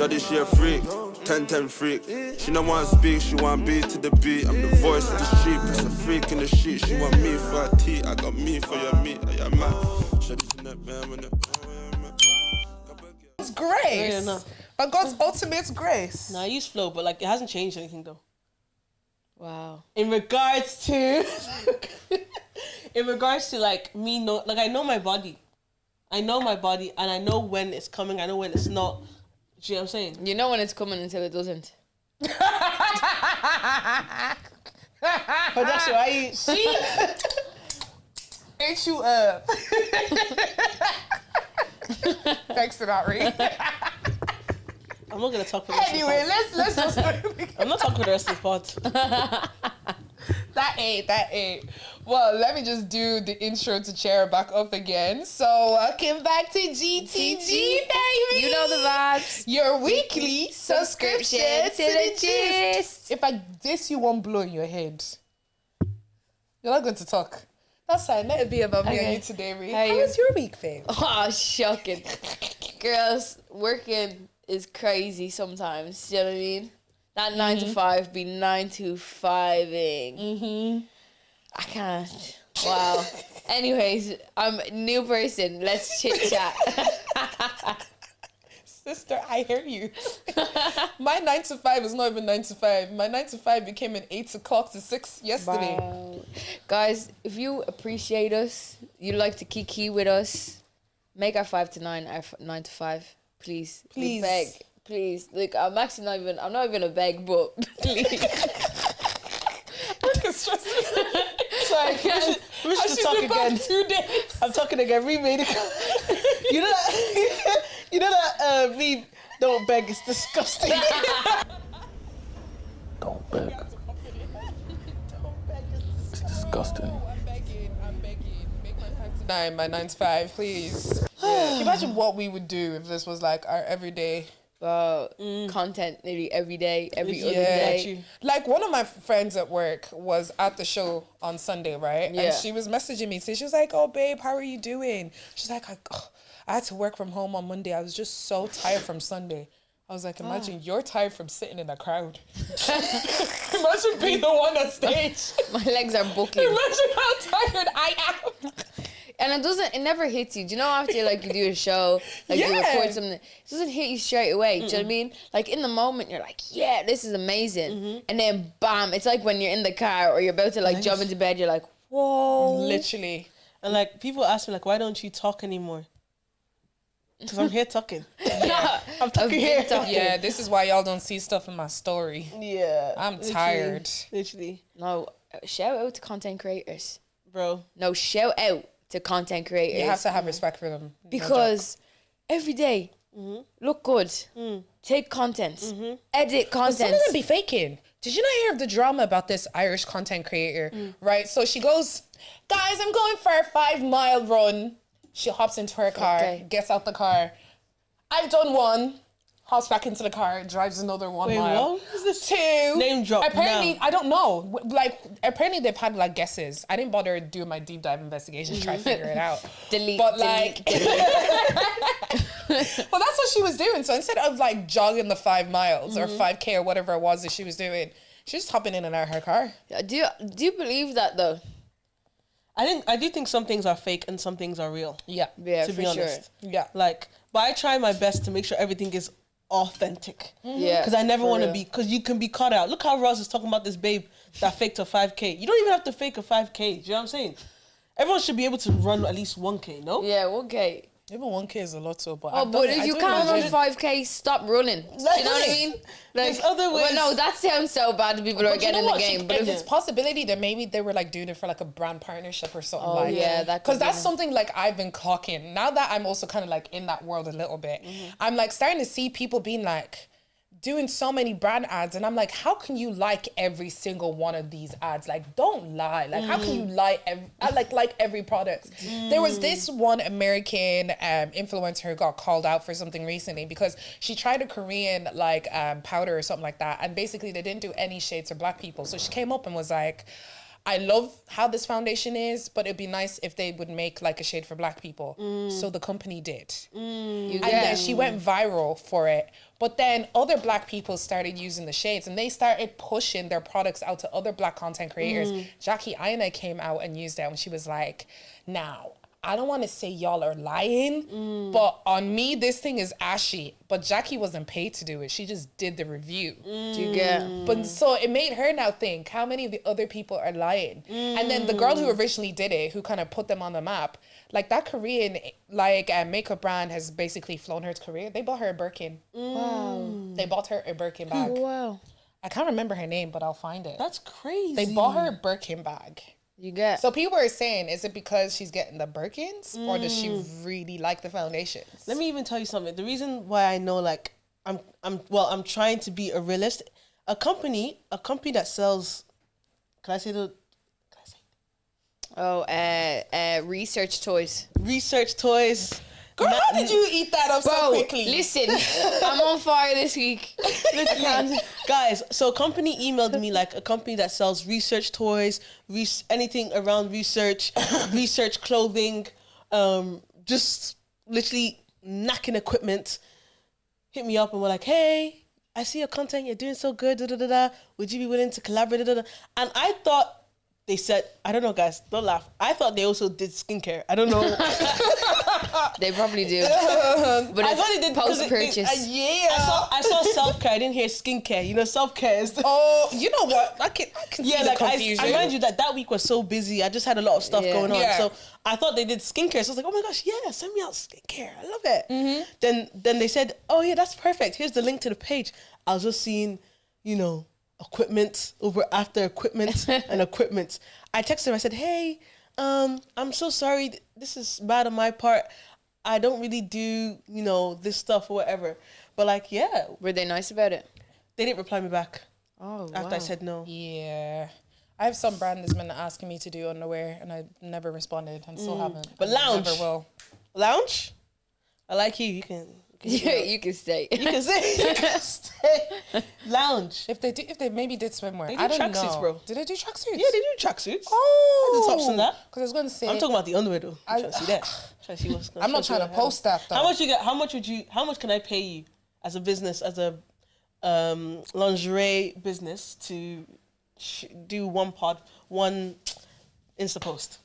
Shawty, she a freak, 10-10 freak. She don't want to speak, she want beat to the beat. I'm the voice of the street, plus a freak in the sheet. She want me for her tea, I got me for your meat. I am mad. Shawty, in that man, when It's grace. Yeah, no. But God's ultimate grace. Nah, I use flow, but like it hasn't changed anything though. Wow. In regards to, like me, like I know my body. I know my body, and I know when it's coming. I know when it's not. Do you know what I'm saying? You know when it's coming until it doesn't. But that's why She ate you up. Thanks to that, Ree. I'm not gonna talk for the rest Anyway, of the let's just. I'm not talking for the rest of the pod. That ain't. Well, let me just do the intro to Chair back up again. So, welcome back to GTG, baby. You know the vibes. Your weekly subscription to the gist. If I diss you, won't blow in your head. You're not going to talk. That's fine. Let it be about me and you today, Ree. How was your week, babe? Oh, shocking. Girls, working is crazy sometimes. You know what I mean? That 9 to 5 be 9 to 5ing. I can't. Wow. Anyways, I'm a new person. Let's chit chat. Sister, I hear you. My 9 to 5 is not even 9 to 5. My 9 to 5 became an 8 o'clock to 6 yesterday. Wow. Guys, if you appreciate us, you like to kiki with us, make our 5 to 9 our 9 to 5. Please. We beg. Please. Like, I'm not even a beg, but please. Work is stressful. Sorry, we should talk again. 2 days. I'm talking again. Remade it. You know that. You know that meme. Don't beg. It's disgusting. Don't beg. It's disgusting. I'm begging. Make my 5 to 9, my 9 to 5, please. Yeah. Imagine what we would do if this was like our everyday. Content nearly every day, every other Yeah. day. Like one of my friends at work was at the show on Sunday, right? Yeah. And she was messaging me. So she was like, "Oh, babe, how are you doing?" She's like, I had to work from home on Monday. I was just so tired from Sunday. I was like, imagine you're tired from sitting in a crowd. Imagine being the one on stage. My legs are booking. Imagine how tired I am. And it never hits you. Do you know after like you do a show, like you record something, it doesn't hit you straight away. Do you know what I mean? Like in the moment, you're like, yeah, this is amazing. And then bam, it's like when you're in the car or you're about to like jump into bed, you're like, whoa. Literally. And like people ask me like, why don't you talk anymore? Because I'm here talking. I'm talking here. Yeah, this is why y'all don't see stuff in my story. Yeah. I'm tired. Literally. No, shout out to content creators. Bro. No, shout out to content creators. You have to have respect for them. Because every day, look good. Take content. Edit content. Some of them be faking. Did you not hear of the drama about this Irish content creator? Right? So she goes, guys, I'm going for a 5-mile run. She hops into her car, gets out the car. I've done one. Hops back into the car, drives another 1 mile. What is this? 2. Name drop Apparently, now. I don't know. Like, apparently they've had like guesses. I didn't bother doing my deep dive investigation to try to figure it out. delete. Well, that's what she was doing. So instead of like jogging the 5 miles or 5K or whatever it was that she was doing, she was just hopping in and out of her car. Do you believe that though? I do think some things are fake and some things are real. Yeah. Yeah, To for be honest. sure. Yeah. Like, but I try my best to make sure everything is authentic. Yeah. Because I never for want to real. be, because you can be caught out. Look how Ross is talking about this babe that faked a 5K. You don't even have to fake a 5K. Do you know what I'm saying? Everyone should be able to run at least 1K, no? Yeah, okay. Even 1K is a lot too, but Oh, but if you can't run 5K, stop running. Do you know what I mean? There's other ways. Well, no, that sounds so bad to people who are But you getting know in the what? game. But If if it's possibility that maybe they were like doing it for like a brand partnership or something like yeah, that could because that's be. something like I've been clocking. Now that I'm also kind of like in that world a little bit, I'm like starting to see people being like doing so many brand ads, and I'm like, how can you like every single one of these ads? Like, don't lie. Like, how can you like every product? There was this one American influencer who got called out for something recently because she tried a Korean like powder or something like that, and basically they didn't do any shades for black people. So she came up and was like, I love how this foundation is, but it'd be nice if they would make like a shade for black people. So the company did. You And then she went viral for it. But then other black people started using the shades and they started pushing their products out to other black content creators. Jackie Aina came out and used it and she was like, now, I don't want to say y'all are lying, but on me, this thing is ashy. But Jackie wasn't paid to do it. She just did the review. Do you get? But so it made her now think how many of the other people are lying. And then the girl who originally did it, who kind of put them on the map, like that Korean makeup brand has basically flown her to Korea. They bought her a Birkin. Wow. They bought her a Birkin bag. Wow. I can't remember her name, but I'll find it. That's crazy. They bought her a Birkin bag. You get? So people are saying, is it because she's getting the Birkins or does she really like the foundations? Let me even tell you something. The reason why I know, like, I'm trying to be a realist. A company that sells, can I say Research toys. research toys? Girl, how did you eat that up so Bro, quickly? listen, I'm on fire this week. Guys, so a company emailed me, like a company that sells research toys, anything around research, research clothing, just literally knacking equipment, hit me up and were like, hey, I see your content, you're doing so good, da, da, da, da. Would you be willing to collaborate? Da, da, da. And I thought they said, I don't know, guys, don't laugh. I thought they also did skincare. I don't know. They probably do. But I thought they did because post-purchase. I saw self-care. I didn't hear skincare. You know, self-care is... Oh, you know what? I can see Yeah, the like confusion. I mind you that week was so busy. I just had a lot of stuff Yeah. going on. Yeah. So I thought they did skincare. So I was like, oh my gosh, yeah, send me out skincare. I love it. Then they said, oh yeah, that's perfect. Here's the link to the page. I was just seeing, you know, equipment over after equipment and equipment. I texted him. I said, hey, I'm so sorry. This is bad on my part. I don't really do, you know, this stuff or whatever. But like, yeah, Were they nice about it? they didn't reply me back Oh, after I said no. Yeah. I have some brand that's been asking me to do underwear and I never responded and still haven't. But and Lounge. never will. Lounge? I like you. You can You can stay. You can stay. Lounge. If they maybe did swimwear. They do I don't tracksuits, know. bro. Did they do tracksuits? Yeah, they do tracksuits. Oh. The tops and that. Because I was going to say. I'm talking about the underwear though. I'm trying to see that. Trying to see what's I'm not trying to post that though. How much you get? How much can I pay you as a business, as a lingerie business to do one Insta post?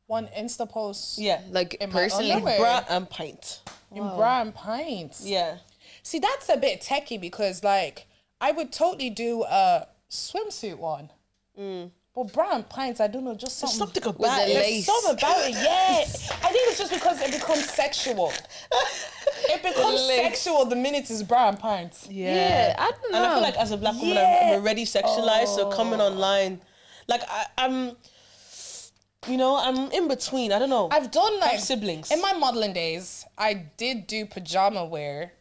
One Insta post. Yeah, Like, In my personally. underwear. bra and pint. In bra and pints. Yeah. See, that's a bit techie because, like, I would totally do a swimsuit one. But bra and pints, I don't know, just There's something. something With about the it. lace. Something about it, yeah. I think it's just because it becomes sexual. It becomes sexual the minute it's bra and pints. Yeah, I don't know. And I feel like as a black woman, Yeah. I'm already sexualized. So coming online, like I'm, you know, I'm in between. I don't know. I've done like siblings. in my modeling days. I did do pajama wear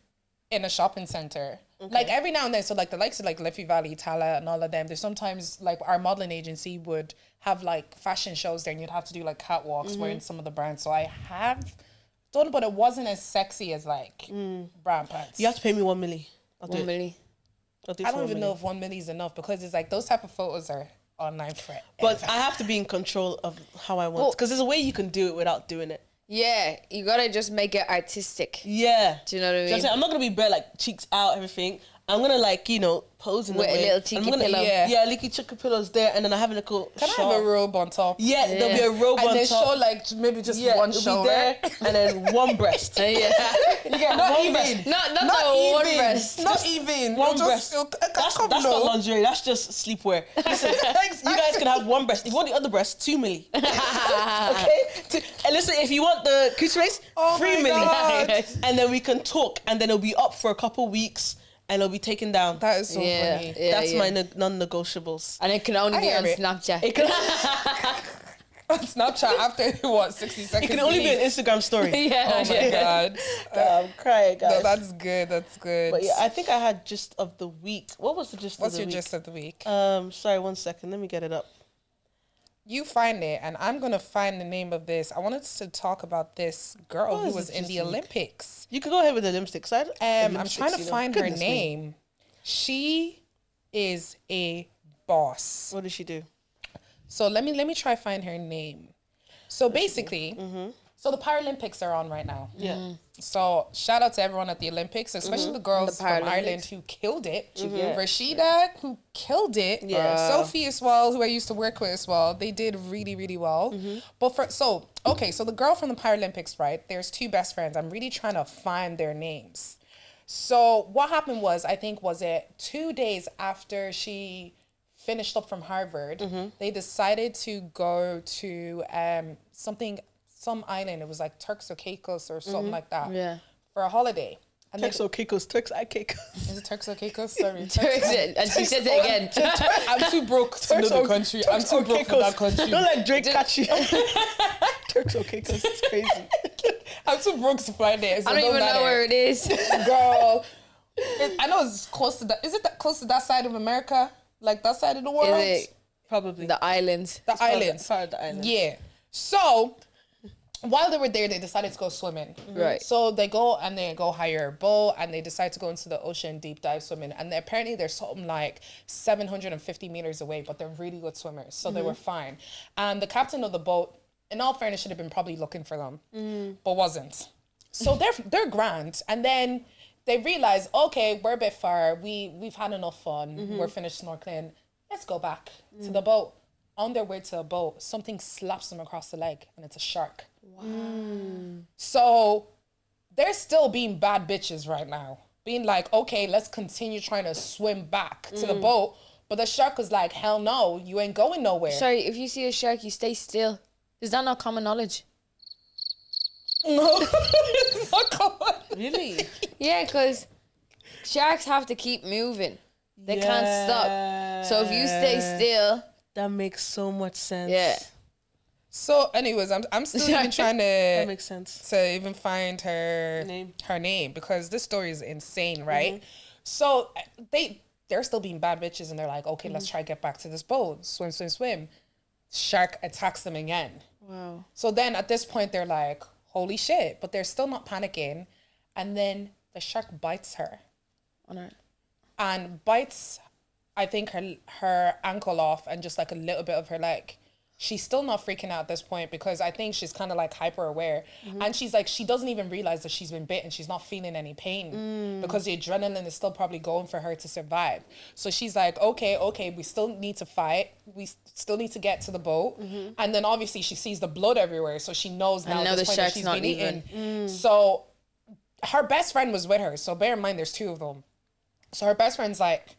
in a shopping center. Like every now and then, so like the likes of like Liffey Valley, Tala, and all of them. There's sometimes like our modeling agency would have like fashion shows there, and you'd have to do like catwalks wearing some of the brands. So I have done, but it wasn't as sexy as like brown pants. You have to pay me 1 million. I'll do 1 it. million. I'll do it I for don't 1 even million. know if 1 million is enough because it's like those type of photos are online for it. But I have to be in control of how I want. Because there's a way you can do it without doing it. Yeah, you gotta just make it artistic. Yeah. Do you know what I You know mean? I'm saying? I'm not gonna be bare like cheeks out, everything. I'm gonna like, you know, pose in With a a way. little And cheeky I'm gonna, pillow. Yeah, leaky chicken pillows there, and then I have a little. Can I have a robe on top? Yeah, there'll be a robe And on then top. show like maybe just Yeah, one it'll shoulder. be there, and then one breast. Yeah. You get Not one even. breast. not the one breast. Not even. One You'll breast. You'll, That's not lingerie. That's just sleepwear. Listen, you guys can have one breast. If you want the other breast, 2 million. Okay. And listen, if you want the coochie race, Oh 3 my million. God. And then we can talk, and then it'll be up for a couple weeks, and it'll be taken down. That is so Yeah, funny. yeah, That's yeah. my non-negotiables. And it can only I be hear on it. Snapchat. It can, Snapchat after what 60 seconds. it can only be an Instagram story. yeah, Oh my yeah. god. I'm crying, guys. No, that's good. That's good. But yeah, I think I had gist of the week. What was the gist What's of the your week? gist of the week? Sorry, 1 second. Let me get it up. You find it, and I'm gonna find the name of this. I wanted to talk about this girl What who is was it in gist the of the week? Olympics. You could go ahead with the lipstick side. I'm trying to find her name. She is a boss. What did she do? So let me try find her name. So basically, so the Paralympics are on right now. Yeah. So shout out to everyone at the Olympics, especially the girls The from Paralympics. Ireland who killed it. Rashida, who killed it. Yeah. Sophie as well, who I used to work with as well. They did really, really well. But so the girl from the Paralympics, right? There's two best friends. I'm really trying to find their names. So what happened was, I think, was it 2 days after she finished up from Harvard, they decided to go to some island. It was like Turks or Caicos or something like that. Yeah. For a holiday. And Turks or Caicos, Turks and Caicos. is it Turks or Caicos? Sorry. And she says it again. I'm too broke to know the country. I'm too broke for that country. Don't let Drake catch you. Turks or Caicos, it's crazy. I'm too broke to find it. So I don't even know where it is. Girl. I know it's close to that. Is it close to that side of America? Like that side of the world? Is it Probably. the islands? The islands. Part of the island. Yeah. So while they were there, they decided to go swimming. Right. So they go hire a boat and they decide to go into the ocean deep dive swimming. And apparently they're something like 750 meters away, but they're really good swimmers. So they were fine. And the captain of the boat, in all fairness, should have been probably looking for them, but wasn't. So they're grand. And then they realize, okay, we're a bit far. We've had enough fun. We're finished snorkeling. Let's go back to the boat. On their way to the boat, something slaps them across the leg, and it's a shark. So they're still being bad bitches right now. Being like, okay, let's continue trying to swim back to the boat. But the shark was like, hell no, you ain't going nowhere. Sorry, if you see a shark, you stay still. Is that not common knowledge? No, it's not common. Really? Yeah, because sharks have to keep moving. They can't stop. So if you stay still, That makes so much sense. yeah. So, anyways, I'm still even trying That to makes sense. even find her name because this story is insane, right? Mm-hmm. So they're still being bad bitches and they're like, okay, let's try to get back to this boat. Swim. Shark attacks them again. Wow. So then at this point they're like, holy shit, but they're still not panicking. And then the shark bites her On her. and bites, I think, her ankle off and just like a little bit of her leg. She's still not freaking out at this point because I think she's kind of like hyper aware. And she's like, she doesn't even realize that she's been bitten. She's not feeling any pain because the adrenaline is still probably going for her to survive. So she's like, okay, we still need to fight. We still need to get to the boat. And then obviously she sees the blood everywhere. So she knows now And now at this the point that shark's she's not been eaten. So her best friend was with her. So bear in mind, there's two of them. So her best friend's like,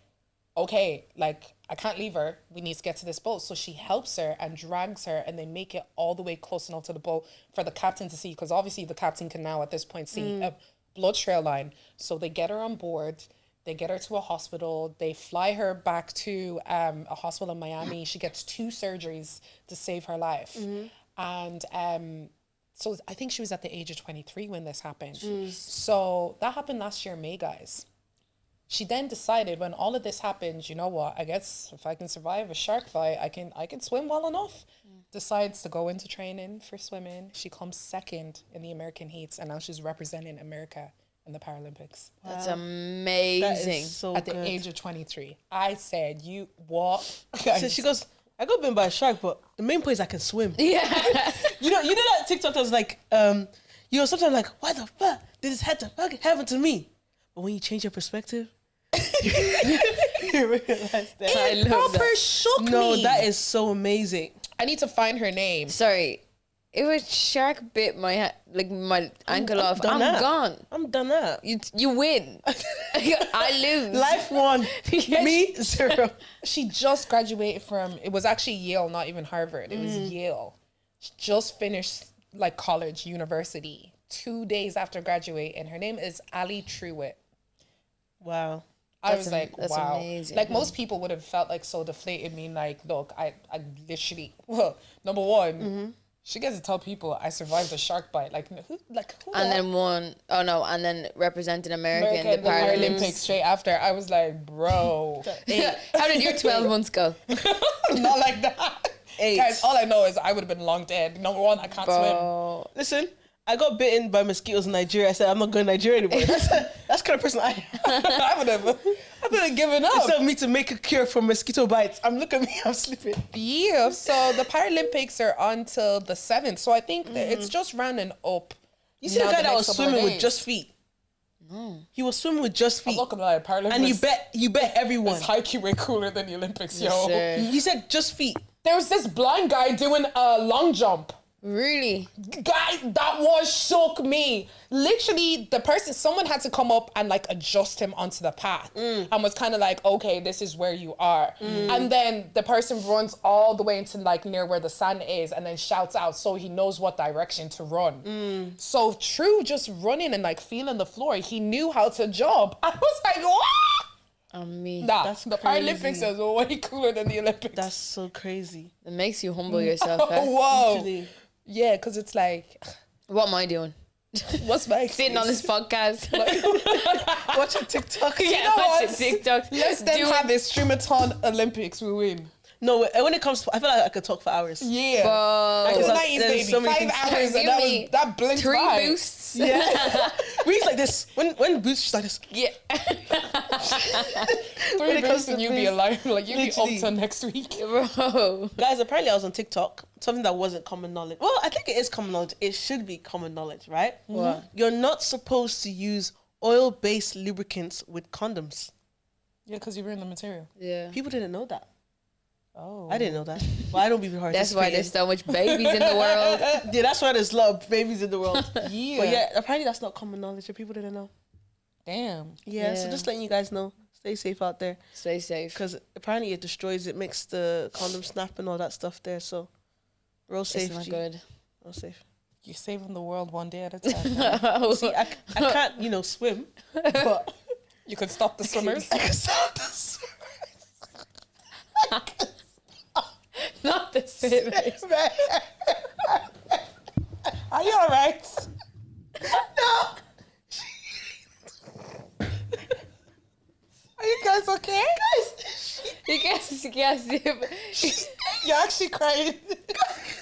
okay, like, I can't leave her. We need to get to this boat. So she helps her and drags her and they make it all the way close enough to the boat for the captain to see, because obviously the captain can now at this point see a blood trail line. So they get her on board. They get her to a hospital. They fly her back to a hospital in Miami. She gets 2 surgeries to save her life. And so I think she was at the age of 23 when this happened. So that happened last year, May, guys. She then decided when all of this happened, you know what, I guess if I can survive a shark fight, I can swim well enough. Decides to go into training for swimming. She comes second in the American heats and now she's representing America in the Paralympics That's That amazing. is so at the good. age of 23. I said, you what? So she goes, I got bitten by a shark, but the main point is I can swim. Yeah. You know that TikTok that was like, sometimes like, why the fuck did this happen to me? But when you change your perspective, you realize that. I love proper that. shook No, me. that is so amazing. I need to find her name. Sorry. If a shark bit my ankle off, done I'm that. gone. I'm done that. You win. I lose. Life 1, me 0. She just graduated from, it was actually Yale, not even Harvard. It was Yale. She just finished like college, university, 2 days after graduating. Her name is Ali Truitt. Wow. I was like, that's wow. amazing. Like most people would have felt like so deflated, mean like, look, I literally, well, number one, she gets to tell people I survived a shark bite. Like who And then representing America in the Paralympics Paralympics. straight after. I was like, bro, How did your 12 months go? not like that. 8. Guys, all I know is I would have been long dead. Number one, I can't swim. Bro. Listen, I got bitten by mosquitoes in Nigeria. I said, I'm not going to Nigeria anymore. That's the kind of person I am. I would have. sleeping. have given up. Instead of me to make a cure for mosquito bites, look at me, I'm sleeping. Yeah, so the Paralympics are until the 7th. So I think that it's just rounding up. You see the now guy that next was couple of swimming with days. just feet? No. He was swimming with just feet. I'm not gonna lie, Paralympics. And you bet everyone. It's high key way cooler than the Olympics, yo. sir. He said just feet. There was this blind guy doing a long jump. Really? Guy, that was shook me. Literally, someone had to come up and like adjust him onto the path and was kind of like, okay, this is where you are. And then the person runs all the way into like near where the sand is and then shouts out so he knows what direction to run. So through just running and like feeling the floor, he knew how to jump. I was like, what? Me. Nah, That's the crazy. Paralympics is way cooler than the Olympics. That's so crazy. It makes you humble yourself. eh? Whoa. Literally. Yeah, because it's like, What am I doing? what's my Sitting on this podcast. Watching TikTok. Yeah, know watching what? TikTok. let's then doing- have a streamathon Olympics, we win. No, when it comes to, I feel like I could talk for hours. Yeah. Bro. Because Cool that's- 90s, there's baby. so many 5 things- hours Give and me that blinked 3 by. boosts. Yeah. Reed's like this. When Boots, she's like this. Yeah. 3 it comes boosts to and you'd be this, alive. Like, you'd be literally. up till next week. Bro. Guys, apparently I was on TikTok. Something that wasn't common knowledge. Well, I think it is common knowledge. It should be common knowledge, right? What? You're not supposed to use oil-based lubricants with condoms. Yeah, because you ruined the material. Yeah. People didn't know that. Oh. I didn't know that. Well, I don't be hard. That's why there's so much babies in the world. Yeah, that's why there's a lot of babies in the world. Yeah. But yeah, apparently that's not common knowledge. That people didn't know. Damn. Yeah, so Yeah. just letting you guys know. Stay safe out there. Stay safe. Because apparently it destroys, it makes the condom snap and all that stuff there. So, real safe. It's not G. good. Real safe. You're saving the world one day at a time. See, I can't, swim, but You could stop the swimmers. I can stop this. Not the same. Are you all right? No. Are you guys okay? You can't see it. You're actually crying.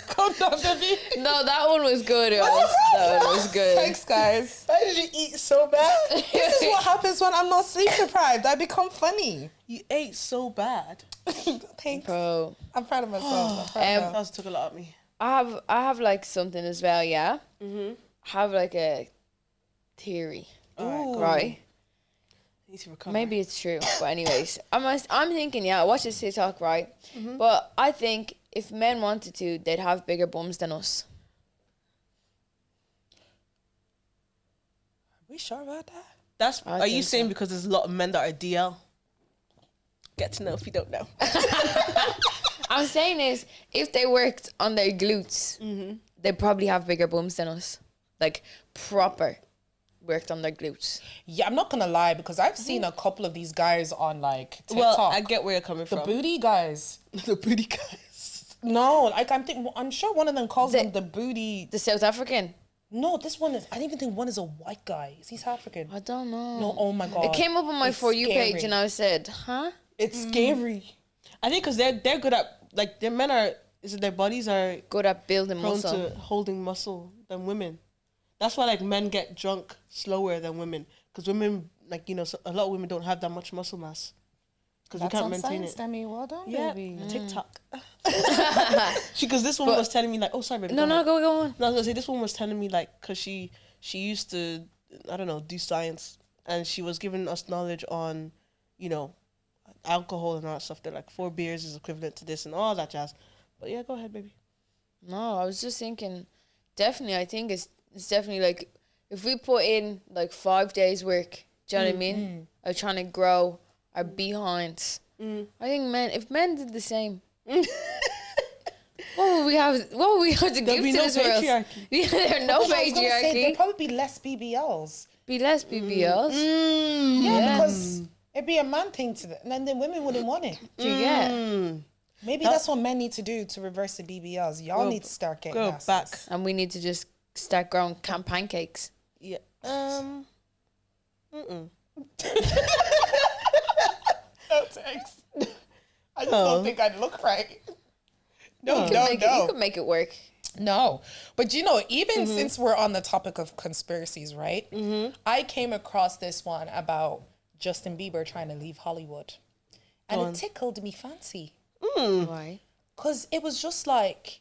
Calm down, baby. No, that one was good. That one was good. Thanks, guys. Why did you eat so bad? This is what happens when I'm not sleep deprived. I become funny. You ate so bad. Thanks. Bro. I'm proud of myself. I'm proud of That took a lot of me. I have like something as well, yeah? I have like a theory. Right? I need to recover. Maybe it's true, but anyways, I'm thinking, yeah, I watch this TikTok, right? But I think if men wanted to, they'd have bigger bums than us. we sure about that? That's. I Are you think saying so. because there's a lot of men that are DL? Get to know if you don't know. I'm saying is, if they worked on their glutes, they'd probably have bigger bums than us. Like, proper worked on their glutes. Yeah, I'm not gonna lie because I've seen a couple of these guys on like TikTok. Well, I get where you're coming the from. booty guys. The booty guys. No, like I'm sure one of them calls them the booty. The South African? No, this one is. I don't even think one is a white guy. Is he South African? I don't know. No, oh my god. It came up on my It's For You page scary. and I said, huh? It's scary. I think because they're good at, like, their men are, is it their bodies are Good at building prone muscle. to holding muscle than women. That's why, like, men get drunk slower than women. Because women, like, so a lot of women don't have that much muscle mass. Because we can't maintain it. Demi. Well done, Yeah, baby. TikTok. Because this woman was telling me, like, oh, sorry, baby. No, go ahead. go on. No, I was gonna say this woman was telling me, like, because she used to, I don't know, do science, and she was giving us knowledge on, alcohol and all that stuff. They're like 4 beers is equivalent to this and all that jazz. But yeah, go ahead, baby. No, I was just thinking, definitely, I think it's definitely like, if we put in like 5 days work, do you know what I mean? Of trying to grow our behinds. I think if men did the same, what would we have to give be to no this world? patriarchy. Yeah, there's no I was gonna say, patriarchy. there'd probably be less BBLs. Be less BBLs. Yeah, Yeah. because it'd be a man thing to them, and then the women wouldn't want it. Do you get? Maybe that's what men need to do to reverse the BBLs. Y'all need to start getting Go asses. back. And we need to just start growing pancakes. Yeah. No thanks. I just don't think I'd look right. No, You could make it work. No, but even since we're on the topic of conspiracies, right? I came across this one about Justin Bieber trying to leave Hollywood. And it tickled me fancy. Why? Because it was just like,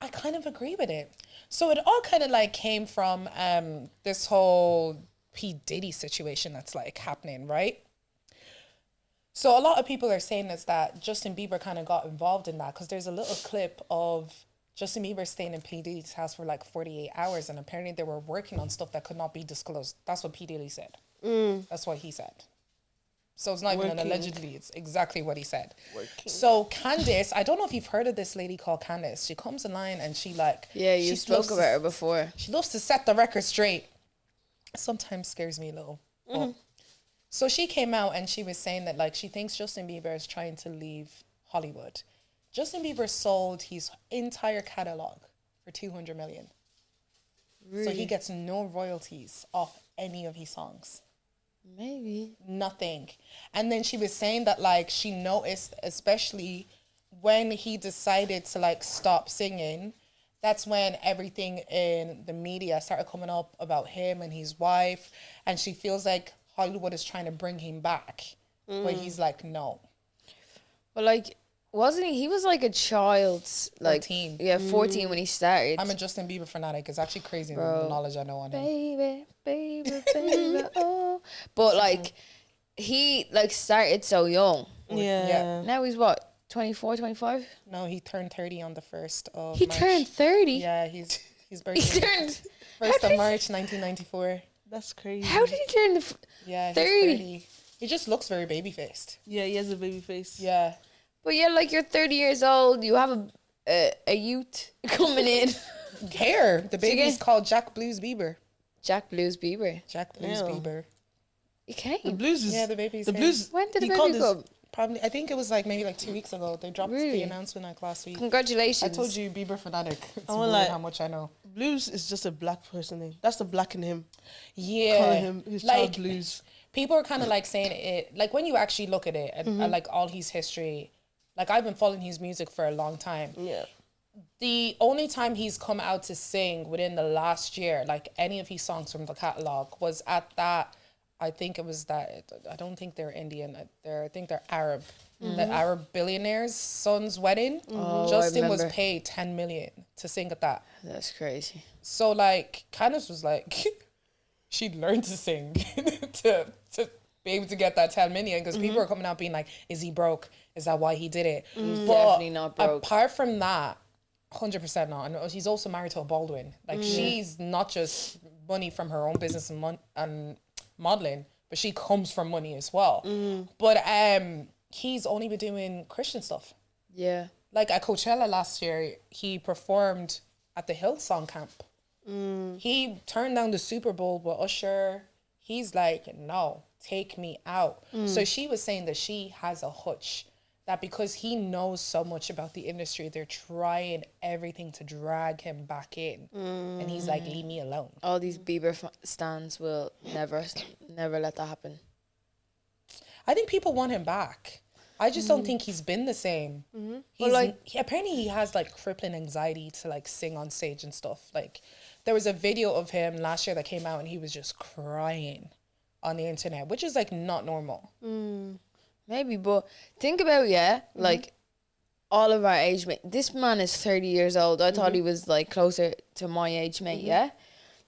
I kind of agree with it. So it all kind of like came from this whole P. Diddy situation that's like happening, right? So a lot of people are saying is that Justin Bieber kind of got involved in that because there's a little clip of Justin Bieber staying in P. Diddy's house for like 48 hours and apparently they were working on stuff that could not be disclosed. That's what P. Diddy said. That's what he said. So it's not even an allegedly, it's exactly what he said. So Candace, I don't know if you've heard of this lady called Candace. She comes online and she like... Yeah, you spoke about her before. She loves to set the record straight. Sometimes scares me a little. But- So she came out and she was saying that like she thinks Justin Bieber is trying to leave Hollywood. Justin Bieber sold his entire catalog for 200 million. So he gets no royalties off any of his songs. Maybe. Nothing. And then she was saying that like she noticed, especially when he decided to like stop singing, that's when everything in the media started coming up about him and his wife, and she feels like Hollywood is trying to bring him back, but he's like, no. But like, wasn't he? He was like a child, like 14. Yeah, 14 when he started. I'm a Justin Bieber fanatic. It's actually crazy the knowledge I know on him. baby, baby, baby, oh. But like, he like started so young. Yeah. Now he's what, 24, 25? No, he turned 30 on the 1st of He March. turned 30. Yeah, his He birthday. turned. 1st of March, 1994. That's crazy. How did he turn Yeah, he's 30? 30. He just looks very baby-faced. Yeah, he has a baby face. Yeah. But yeah, like you're 30 years old. You have a youth coming in. Hair. The baby's again? called Jack Blues Bieber. Jack Blues Bieber. Jack Blues Ew. Bieber. He came. The blues is Yeah, the baby's the here. blues. When did the he called baby his- come? Probably, I think it was like maybe like 2 weeks ago. They dropped Really? the announcement like last week. Congratulations. I told you, Bieber fanatic. It's I won't weird lie. how much I know. Blues is just a black person name. That's the black in him. Yeah. Calling him his child like, blues. people are kind of like saying it, like when you actually look at it and like all his history, like I've been following his music for a long time. Yeah. The only time he's come out to sing within the last year, like any of his songs from the catalog, was at that. I think it was that. I don't think they're Indian. I think they're Arab. The Arab billionaire's son's wedding. I Justin was remember. paid 10 million to sing at that. That's crazy. So like, Candace was like, she'd learned to sing to be able to get that 10 million because people are coming out being like, is he broke? Is that why he did it? But definitely not broke. Apart from that, 100% not. And she's also married to a Baldwin. Like she's not just money from her own business and modeling, but she comes from money as well. But he's only been doing Christian stuff. Yeah. Like at Coachella last year, he performed at the Hillsong camp. He turned down the Super Bowl with Usher. He's like, no, take me out. So she was saying that she has a hunch that because he knows so much about the industry, they're trying everything to drag him back in. And he's like, leave me alone. All these Bieber stands will never let that happen. I think people want him back. I just don't think he's been the same. He's like- apparently he has like crippling anxiety to like sing on stage and stuff. Like there was a video of him last year that came out and he was just crying on the internet, which is like not normal. Maybe, but think about like all of our age mate. This man is 30 years old. I thought he was like closer to my age mate. Yeah,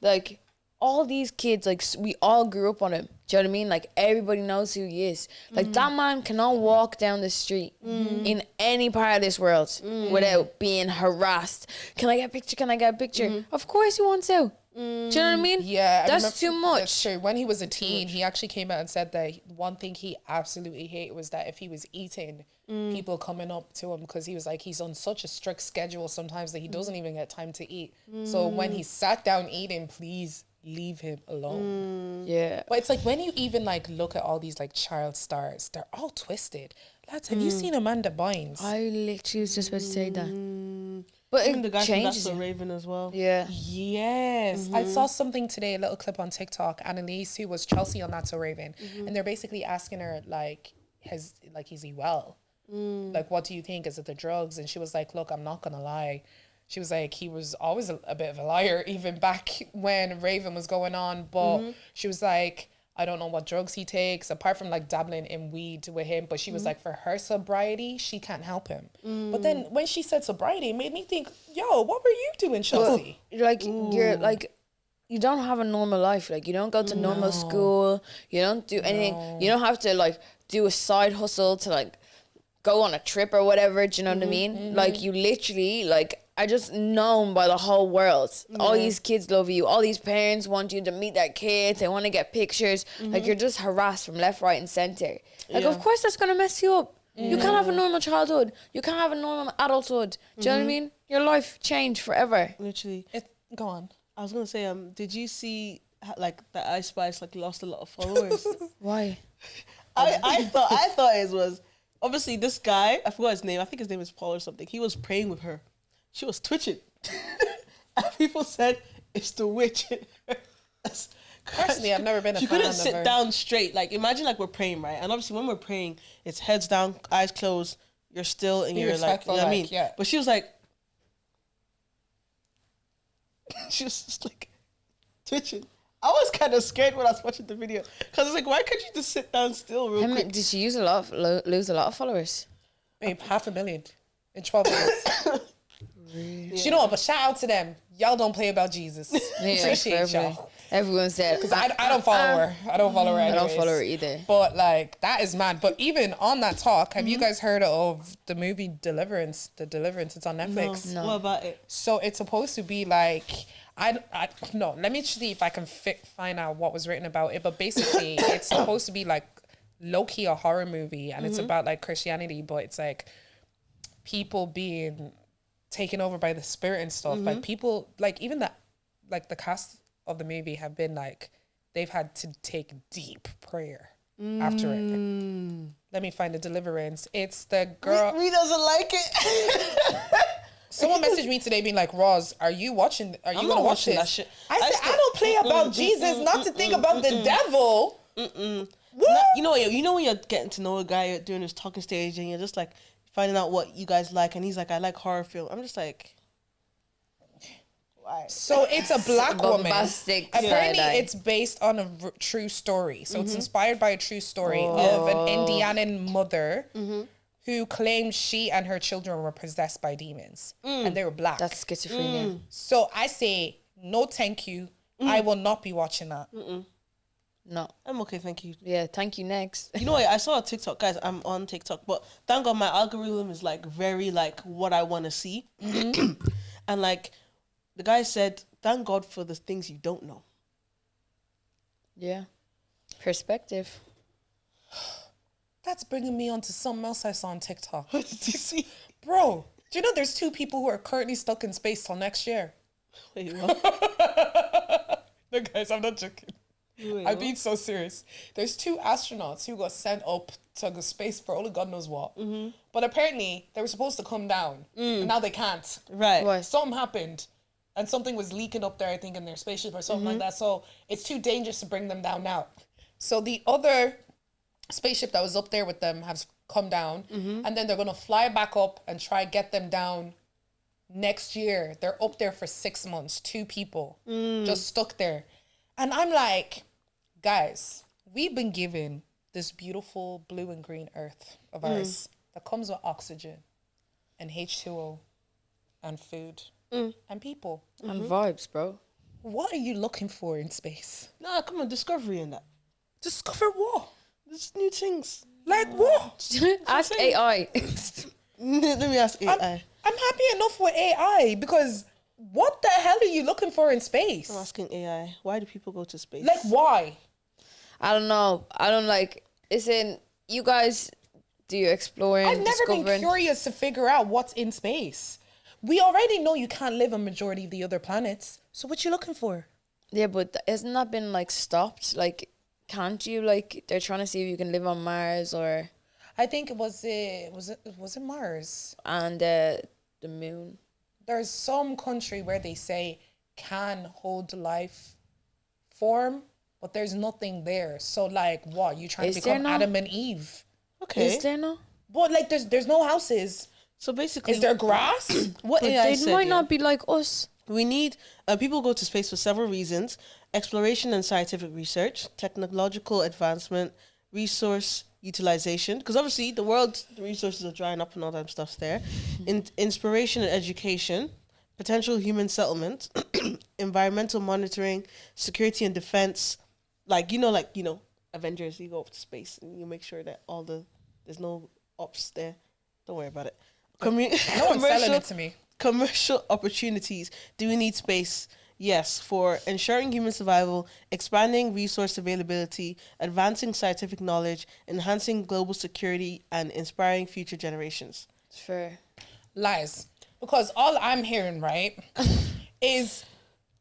like all these kids, like we all grew up on him. Do you know what I mean? Like everybody knows who he is. Like that man cannot walk down the street in any part of this world without being harassed. Can I get a picture? Can I get a picture? Of course he wants to. Do you know what I mean? Yeah, I That's remember- too much. That's true. When he was a teen, he actually came out and said that one thing he absolutely hated was that if he was eating, people coming up to him because he was like, he's on such a strict schedule sometimes that he doesn't even get time to eat. So when he sat down eating, please leave him alone. Yeah. But it's like when you even like look at all these like child stars, they're all twisted. Lads, have you seen Amanda Bynes? I literally was just about to say that. But Even the it guy from That's changes So you. Raven as well. Yeah. Yes, I saw something today, a little clip on TikTok. Annalise, who was Chelsea on That's So Raven, and they're basically asking her like, is he well? Like, what do you think? Is it the drugs? And she was like, look, I'm not gonna lie. She was like, he was always a bit of a liar, even back when Raven was going on. But she was like, I don't know what drugs he takes, apart from like dabbling in weed with him. But she was like, for her sobriety, she can't help him. But then when she said sobriety, it made me think, yo, what were you doing, Chelsea? Like you're like, you don't have a normal life. Like you don't go to normal school. You don't do anything. You don't have to like do a side hustle to like go on a trip or whatever. Do you know what I mean? Like you literally like are just known by the whole world. All these kids love you. All these parents want you to meet their kids. They want to get pictures. Like you're just harassed from left, right, and center. Like of course that's gonna mess you up. You can't have a normal childhood. You can't have a normal adulthood. Do you know what I mean? Your life changed forever. Literally. Go on. I was gonna say, did you see like that Ice Spice like lost a lot of followers? Why? I thought it was obviously this guy. I forgot his name. I think his name is Paul or something. He was praying with her. She was twitching, and people said it's the witch in her. Personally, I've never been a She fan couldn't of sit her. down straight. Like imagine like we're praying, right? And obviously when we're praying, it's heads down, eyes closed. You're still and Be you're like, respectful, you know what I like, mean? yeah. But she was like, she was just like twitching. I was kind of scared when I was watching the video because I was like, why can't you just sit down still real quick? Did she lose a lot of followers? Babe, 500,000 in 12 years. You know what? But shout out to them. Y'all don't play about Jesus. Appreciate y'all. Everyone said Because I don't follow her. I don't follow her. I don't anyways. follow her either. But like that is mad. But even on that talk, have you guys heard of the movie Deliverance? The Deliverance. It's on Netflix. No. What about it? So it's supposed to be like I no. Let me see if I can find out what was written about it. But basically, it's supposed to be like low key a horror movie, and it's about like Christianity, but it's like people being taken over by the spirit and stuff. Like people, like even the cast of the movie have been like they've had to take deep prayer after it. Let me find the Deliverance. It's the girl. We doesn't like it. Someone messaged me today being like, Roz, are you watching? Are you I'm gonna not watch watching this? that shit. I said, I don't play about Jesus, not to think about the devil. What? You know when you're getting to know a guy, you're doing this talking stage, and you're just like finding out what you guys like, and he's like, I like horror film. I'm just like, why? So it's a black woman. Bombastic Apparently, side-eye. it's based on a true story. So it's inspired by a true story of an Indianan mother who claimed she and her children were possessed by demons, and they were black. That's schizophrenia. So I say, no, thank you. I will not be watching that. No. I'm okay, thank you. Yeah, thank you. Next. You know what? I saw a TikTok, guys. I'm on TikTok, but thank God my algorithm is like very like what I want to see, and like the guy said, thank God for the things you don't know. Yeah. Perspective. That's bringing me on to something else I saw on TikTok. What did you see? Bro, do you know there's 2 people who are currently stuck in space till next year? Wait, what? No, guys, I'm not joking. I'm being so serious. There's 2 astronauts who got sent up to the space for only God knows what. But apparently, they were supposed to come down. And now they can't. Right. Why? Something happened. And something was leaking up there, I think, in their spaceship or something like that. So it's too dangerous to bring them down now. So the other spaceship that was up there with them has come down. And then they're going to fly back up and try get them down next year. They're up there for 6 months. 2 people just stuck there. And I'm like, guys, we've been given this beautiful blue and green earth of ours that comes with oxygen and H2O and food and people. And vibes, bro. What are you looking for in space? Nah, come on, discovery and that. Discover what? There's new things. Like what? Ask AI. Let me ask AI. I'm happy enough with AI because what the hell are you looking for in space? I'm asking AI, why do people go to space? Like why? I don't know. I don't like. Isn't you guys do you exploring? I've never been discovering? curious to figure out what's in space. We already know you can't live on majority of the other planets. So what you looking for? Yeah, but hasn't that been like stopped? Like, can't you like? They're trying to see if you can live on Mars or I think it was Mars. and the moon. There's some country where they say can hold life form, but there's nothing there. So like what? You trying Is to there become not? Adam and Eve? Okay. Is there no? But like there's no houses. So basically, Is there grass? what But AI they said, might yeah, not be like us. we need people go to space for several reasons, exploration and scientific research, technological advancement, resource utilization, because obviously the resources are drying up and all that stuff's there. Inspiration and education, potential human settlement, environmental monitoring, security and defense, Avengers, you go up to space and you make sure that there's no ops there. Don't worry about it. No one's selling it to me. Commercial opportunities. Do we need space? Yes, for ensuring human survival, expanding resource availability, advancing scientific knowledge, enhancing global security, and inspiring future generations. It's fair. Lies. Because all I'm hearing, right, is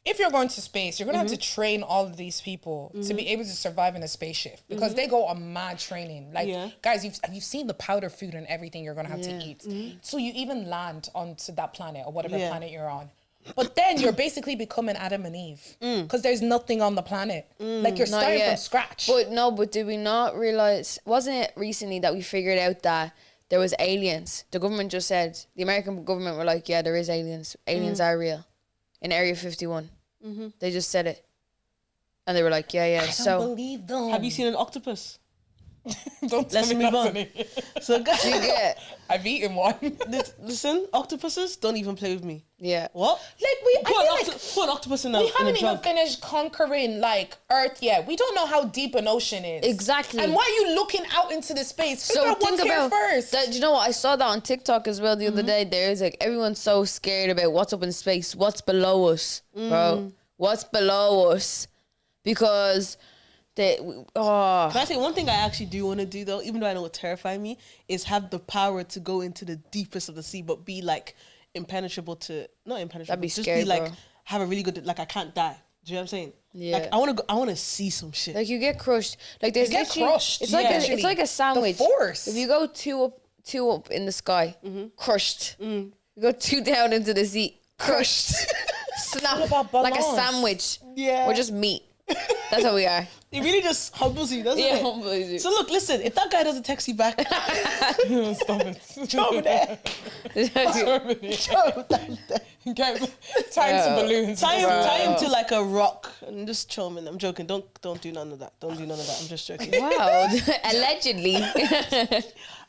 if you're going to space, you're going to have to train all of these people to be able to survive in a spaceship because they go on mad training. Like, guys, you've seen the powder food and everything you're going to have to eat. So you even land onto that planet or whatever planet you're on. But then you're basically becoming Adam and Eve because there's nothing on the planet. Like, you're starting from scratch. But did we not realize, wasn't it recently that we figured out that there was aliens? The government just said, the American government were like, yeah, there is aliens. Aliens are real. In Area 51. They just said it. And they were like, yeah. I don't believe them. Have you seen an octopus? Don't Let's move on. So, guys, I've eaten one. listen, octopuses don't even play with me. Yeah. What? Put an octopus in a we haven't in a even jug. finished conquering like Earth yet. We don't know how deep an ocean is. Exactly. And why are you looking out into the space? Figure So out what's think here about first. that. You know what? I saw that on TikTok as well the other day. There's like everyone's so scared about what's up in space, what's below us, bro. What's below us? Because But I say one thing I actually do want to do though, even though I know it would terrify me, is have the power to go into the deepest of the sea, but be like impenetrable to not impenetrable. That'd be just scary, be like bro. have a really good I can't die. Do you know what I'm saying? Yeah. Like I want to see some shit. like you get crushed. Like there's You get literally- crushed, It's like it's like a sandwich. The force. If you go two up in the sky, crushed. You go two down into the sea, crushed. Snap about like a balance. sandwich. Yeah. We're just meat. That's how we are. It really just humbles you, doesn't it? humbles you. So look, listen, if that guy doesn't text you back, Stop it. over there. Tie him to balloons. Tie him to like a rock and just chill him in. I'm joking. Don't do none of that. Don't do none of that. I'm just joking. Wow. Allegedly.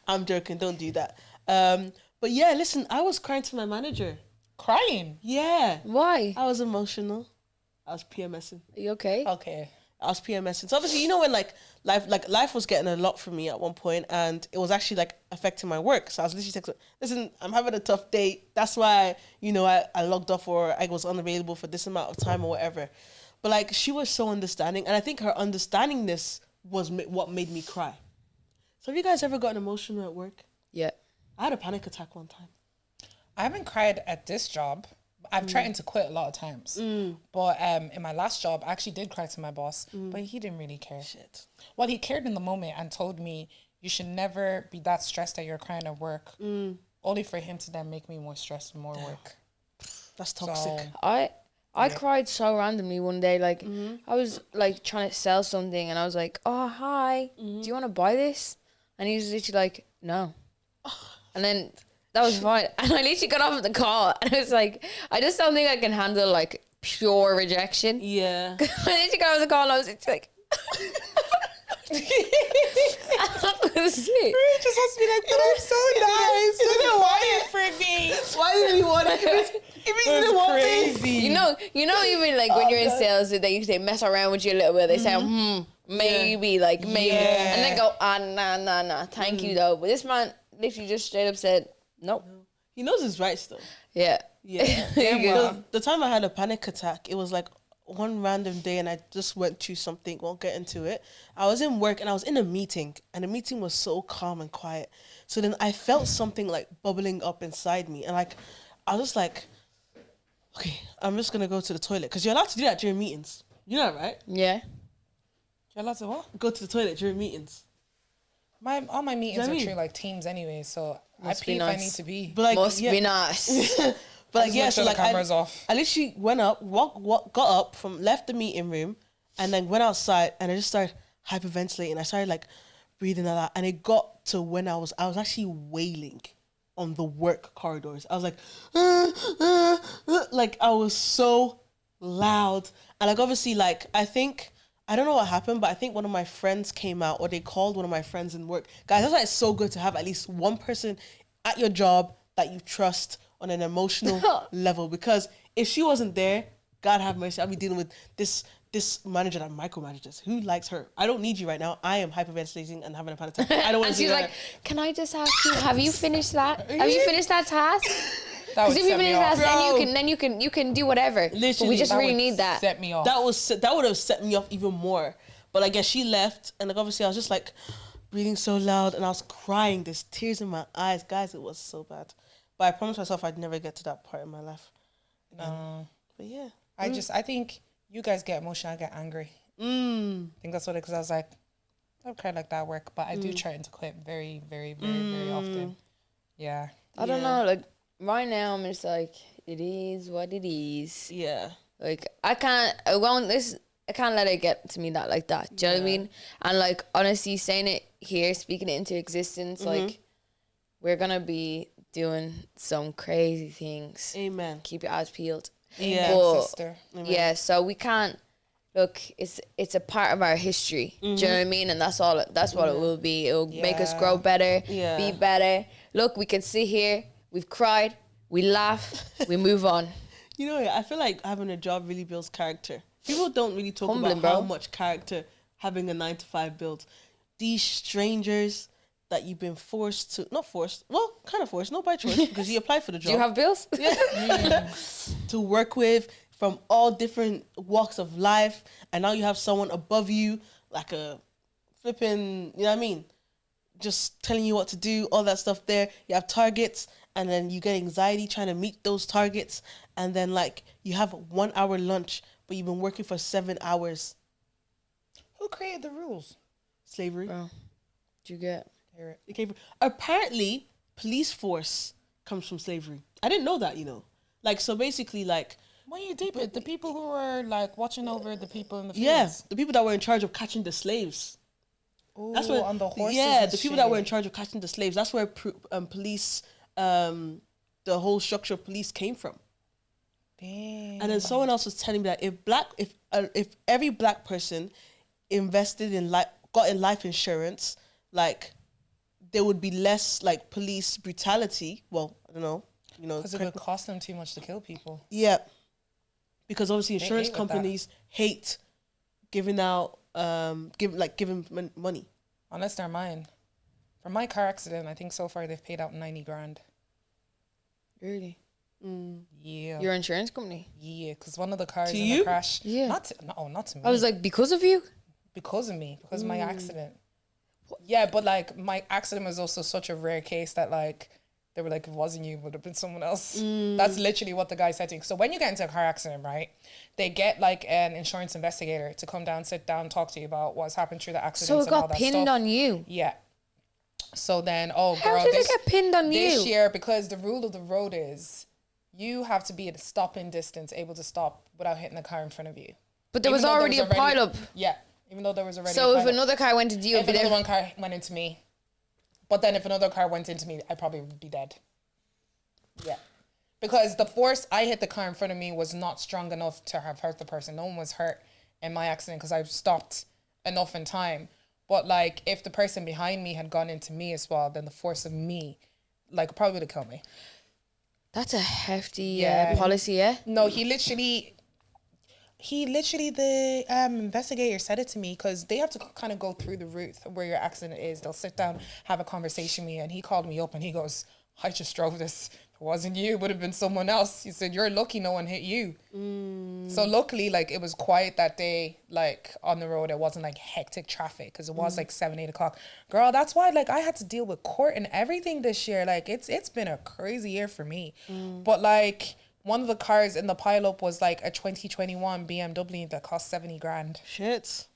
I'm joking. Don't do that. But yeah, listen, I was crying to my manager. Crying. Yeah. Why? I was emotional. I was PMSing. Are you okay? Okay. I was PMSing. So obviously, you know when life was getting a lot for me at one point, and it was actually like affecting my work. So I was literally texting, listen, I'm having a tough day. That's why, I logged off or I was unavailable for this amount of time or whatever. But like, she was so understanding, and I think her understandingness was what made me cry. So have you guys ever gotten emotional at work? Yeah. I had a panic attack one time. I haven't cried at this job. I've tried to quit a lot of times. But in my last job, I actually did cry to my boss, but he didn't really care. Shit. Well, he cared in the moment and told me, you should never be that stressed that you're crying at work. Only for him to then make me more stressed and more work. That's toxic. So, I cried so randomly one day. Like I was like trying to sell something, and I was like, "Oh hi, do you want to buy this?" And he was literally like, "No," and then that was fine. And I literally got off of the call, and I was like, "I just don't think I can handle like pure rejection." Yeah. I literally got off the call, and I was just like. That was it. he just has to be like, but I'm so nice. You didn't want it for me. Why did he want it? It didn't want me. Crazy. You know, even like when you're in sales, they mess around with you a little bit. They say, maybe, like maybe, Yeah. and then go, nah, thank you though. But this man literally just straight up said, nope. He knows his rights though. Yeah. Yeah. Damn well. The time I had a panic attack, it was like one random day and I just went through something, won't get into it. I was in work and I was in a meeting and the meeting was so calm and quiet. So then I felt something like bubbling up inside me and like, I was just like, okay, I'm just going to go to the toilet. Because you're allowed to do that during meetings. You know that, right? Yeah. You're allowed to what? Go to the toilet during meetings. All my meetings what I are mean? through like Teams anyway, so Must I be pee if nice. I need to be. But like, Must yeah, be nice. but like, Just yeah, make so sure like the camera's off. I literally went up, got up left the meeting room and then went outside and I just started hyperventilating. I started like breathing a lot and it got to when I was actually wailing on the work corridors. I was like, like I was so loud And like obviously, like I don't know what happened, but I think one of my friends came out, or they called one of my friends in work. Guys, that's why it's so good to have at least one person at your job that you trust on an emotional level. Because if she wasn't there, God have mercy, I'll be dealing with this manager that micromanages. Who likes her? I don't need you right now. I am hyperventilating and having a panic attack. I don't want And to see she's that. like, can I just ask you, have you finished that? Have you finished that task? That would Because if you set me finish off. that, then you can do whatever. But Literally, we just that really would need that. Set me off. That would have set me off even more. But I guess she left, and like obviously I was just like breathing so loud, and I was crying. There's tears in my eyes, guys. It was so bad. But I promised myself I'd never get to that part in my life. But yeah, I think you guys get emotional, I get angry. I think that's what it, because I was like, I don't cry like that at work, but I do try to quit very, very, very, very often. Yeah. I don't know. Like right now, I'm just like, it is what it is. yeah, Like I can't let it get to me like that. Do you know what I mean? And like honestly, saying it here, speaking it into existence, like we're gonna be doing some crazy things. amen. Keep your eyes peeled. Yeah, But, sister. yeah, so we can't look. It's a part of our history. Do you know what I mean? And that's all. That's what it will be. It will make us grow better, Yeah. be better. Look, we can sit here. We've cried. We laugh. We move on. You know, I feel like having a job really builds character. People don't really talk Humbling, about how bro. much character having a 9 to 5 builds. These strangers that you've been forced to, not forced, well, kind of forced, not by choice, because you applied for the job. Do you have bills? To work with from all different walks of life, and now you have someone above you, like a flipping, you know what I mean? Just telling you what to do, all that stuff there. You have targets, and then you get anxiety trying to meet those targets, and then like you have a 1 hour lunch, but you've been working for 7 hours. Who created the rules? Slavery. Bro, do you get? It came from, apparently, police force comes from slavery. I didn't know that, you know. Like, so basically, like, When you deep it, the people who were like watching over the people in the fields. yeah, the people that were in charge of catching the slaves. Ooh, That's where on the horses. yeah, and the people shit. that were in charge of catching the slaves. That's where police, the whole structure of police came from. Damn. And then someone else was telling me that if every black person invested in got in life insurance, like there would be less like police brutality. Well, I don't know, you know, Because it would cost them too much to kill people. yeah, because obviously insurance hate with that. companies hate giving out giving money. Unless they're mine. For my car accident, I think so far they've paid out 90 grand. Really? Yeah. Your insurance company? Yeah, because one of the cars To in you? the crash. Yeah. Not to me. I was like, because of you? because of me, because of my accident. Yeah, but like my accident was also such a rare case that like they were like, if it wasn't you, it would have been someone else. That's literally what the guy said to me. So when you get into a car accident, right, they get like an insurance investigator to come down, sit down, talk to you about what's happened through the accident. So it and all got that pinned stuff. on you. Yeah. So then, oh How girl, did it get pinned on this you? year, because the rule of the road is you have to be at a stopping distance, able to stop without hitting the car in front of you. But there Even was though already a pile up. Yeah, even though there was already So a if pile up. another car went into you, If it'd be another there. one car went into me. But then if another car went into me, I probably would be dead. Yeah. Because the force I hit the car in front of me was not strong enough to have hurt the person. No one was hurt in my accident because I stopped enough in time. But like if the person behind me had gone into me as well, then the force of me like probably would have killed me. That's a hefty Yeah. policy, yeah? No, he literally, the investigator said it to me because they have to kind of go through the route of where your accident is. They'll sit down, have a conversation with me, and he called me up and he goes, I just drove this. If it wasn't you, it would have been someone else. He said, you're lucky no one hit you. So luckily, like, it was quiet that day, like, on the road. It wasn't, like, hectic traffic because it was, like, 7, 8 o'clock. Girl, that's why, like, I had to deal with court and everything this year. Like, it's been a crazy year for me. But, like, one of the cars in the pileup was, like, a 2021 BMW that cost 70 grand. Shit.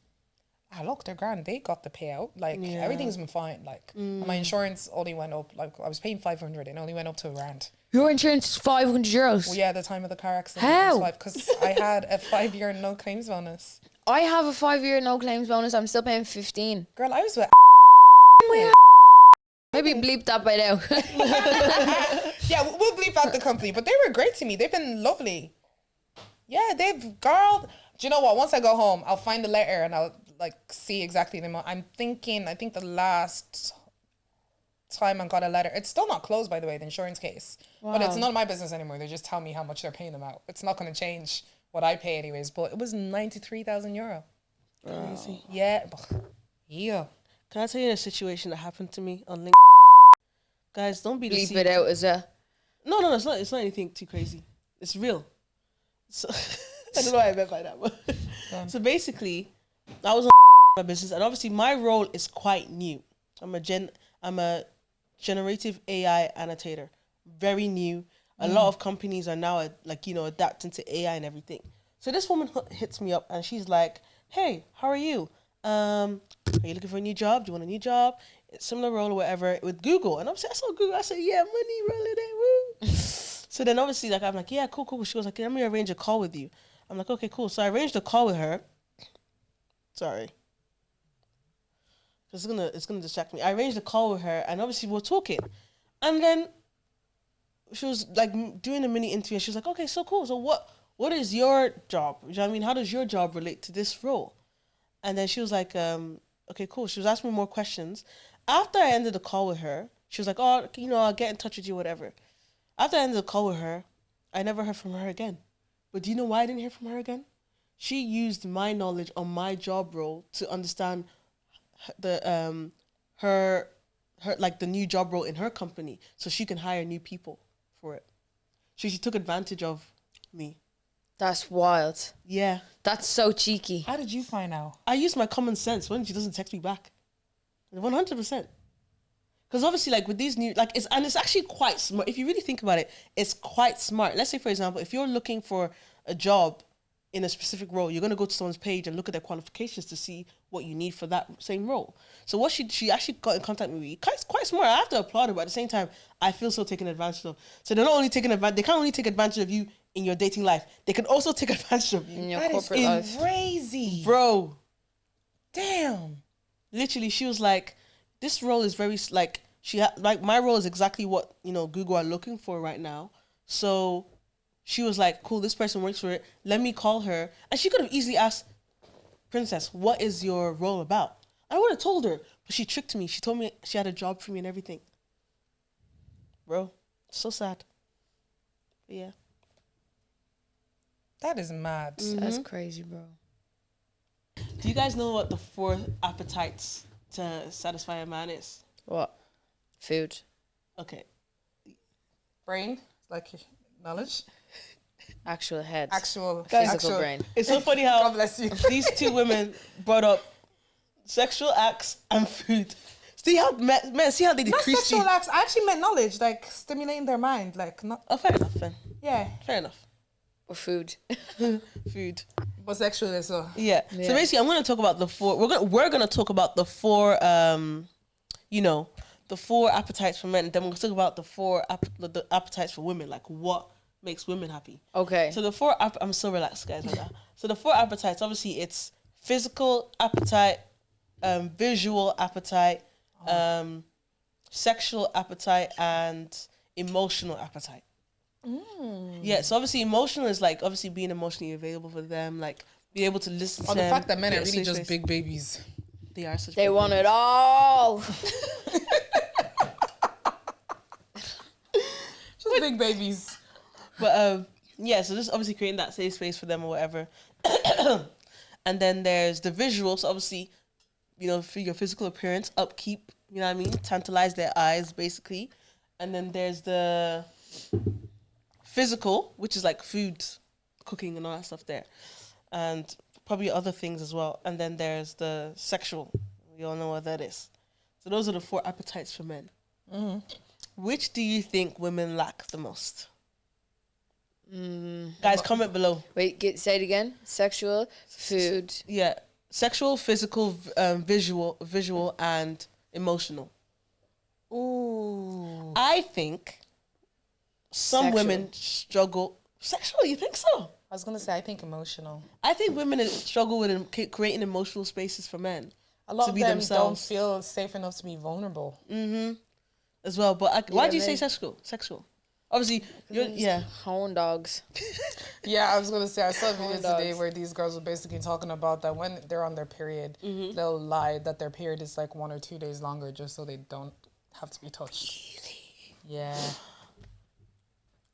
Ah, look, they're grand. They got the payout. Like, everything's been fine. Like, and my insurance only went up. Like, I was paying 500 and it only went up to £1,000. Your insurance is 500 euros. Well, yeah, at the time of the car accident. How? Because I had a 5-year no claims bonus. I have a 5-year no claims bonus. I'm still paying 15. Girl, I was with Maybe bleep that by now. yeah, we'll bleep out the company, but they were great to me. They've been lovely. Yeah, Do you know what? Once I go home, I'll find the letter and I'll like see exactly the amount. I think the last time I got a letter, it's still not closed, by the way, the insurance case. But it's none of my business anymore. They just tell me how much they're paying them out. It's not going to change what I pay anyways. But it was €93,000. Crazy. Yeah. Yeah. Can I tell you a situation that happened to me on LinkedIn? Guys, don't be Bleep deceived. it out as a. No, it's not. It's not anything too crazy. It's real. So I don't know what I meant by that. But so basically, I was on my business, and obviously my role is quite new. I'm a generative AI annotator, very new. A lot of companies are now adapting to AI and everything. So this woman hits me up, and she's like, "Hey, how are you? Are you looking for a new job? Do you want a new job? It's similar role or whatever with Google." And obviously I saw Google. I said, "Yeah, money rolling in, woo." So then obviously I'm like, "Yeah, cool." She was like, "Let me arrange a call with you." I'm like, "Okay, cool." So I arranged a call with her. Sorry. It's gonna distract me. I arranged a call with her, and obviously we're talking. And then she was like doing a mini interview, and she was like, "Okay, so cool. So what is your job? You know what I mean? How does your job relate to this role?" And then she was like, "Okay, cool." She was asking me more questions. After I ended the call with her, she was like, "Oh, I'll get in touch with you, whatever." After I ended the call with her, I never heard from her again. But do you know why I didn't hear from her again? She used my knowledge on my job role to understand her like the new job role in her company, so she can hire new people for it. So she took advantage of me. That's wild. Yeah. That's so cheeky. How did you find out? I use my common sense when she doesn't text me back. 100%. Because obviously, like with these new, it's actually quite smart. If you really think about it, it's quite smart. Let's say, for example, if you're looking for a job in a specific role, you're going to go to someone's page and look at their qualifications to see what you need for that same role. So what she actually got in contact with me, quite smart. I have to applaud her, but at the same time, I feel so taken advantage of. So they're not only taking advantage, they can't only take advantage of you in your dating life. They can also take advantage of you In your That is corporate life. crazy. bro. Damn. Literally, she was like, this role is very, like, my role is exactly what, Google are looking for right now. So she was like, cool, this person works for it. Let me call her. And she could have easily asked, "Princess, what is your role about?" I would have told her, but she tricked me. She told me she had a job for me and everything. Bro, so sad. But yeah. That is mad. That's crazy, bro. Do you guys know what the 4 appetites to satisfy a man is? What? Food. Okay. Brain, like knowledge. Actual head. Physical brain. It's so funny how God bless you. these two women brought up sexual acts and food. See how men see how they Not decrease sexual the... acts. I actually meant knowledge, like stimulating their mind, like not. Oh, fair enough then. Yeah, Fair enough. Or food. Food. but sexual as well. Yeah. Yeah. So basically, I'm going to talk about the 4. We're going to talk about the 4. The 4 appetites for men. Then we're going to talk about the appetites for women. Like what makes women happy. Okay. So the 4. I'm so relaxed, guys. Like that. So the 4 appetites. Obviously, it's physical appetite, visual appetite, sexual appetite, and emotional appetite. Yeah, so obviously emotional is like obviously being emotionally available for them, like be able to listen to Or the them. fact that men be are a really safe just space. big babies. They are such They big want babies. it all. Just big babies. But yeah, so this is obviously creating that safe space for them or whatever. And then there's the visuals, so obviously, for your physical appearance, upkeep, you know what I mean? Tantalize their eyes, basically. And then there's the physical, which is like food, cooking and all that stuff there. And probably other things as well. And then there's the sexual. We all know what that is. So those are the 4 appetites for men. Which do you think women lack the most? Guys, comment below. Wait, say it again. Sexual, food. Yeah, sexual, physical, visual, and emotional. Ooh. I think some Sexual. women struggle. Sexual, you think so? I was gonna say I think emotional. I think women struggle with creating emotional spaces for men A lot to of be them themselves don't feel safe enough to be vulnerable. as well. But why Yeah, do you say maybe. sexual? Sexual. Obviously, yeah. Hound dogs. Yeah, I was gonna say I saw a video Corn today dogs. where these girls were basically talking about that when they're on their period, they'll lie that their period is like 1 or 2 days longer just so they don't have to be touched. Yeah.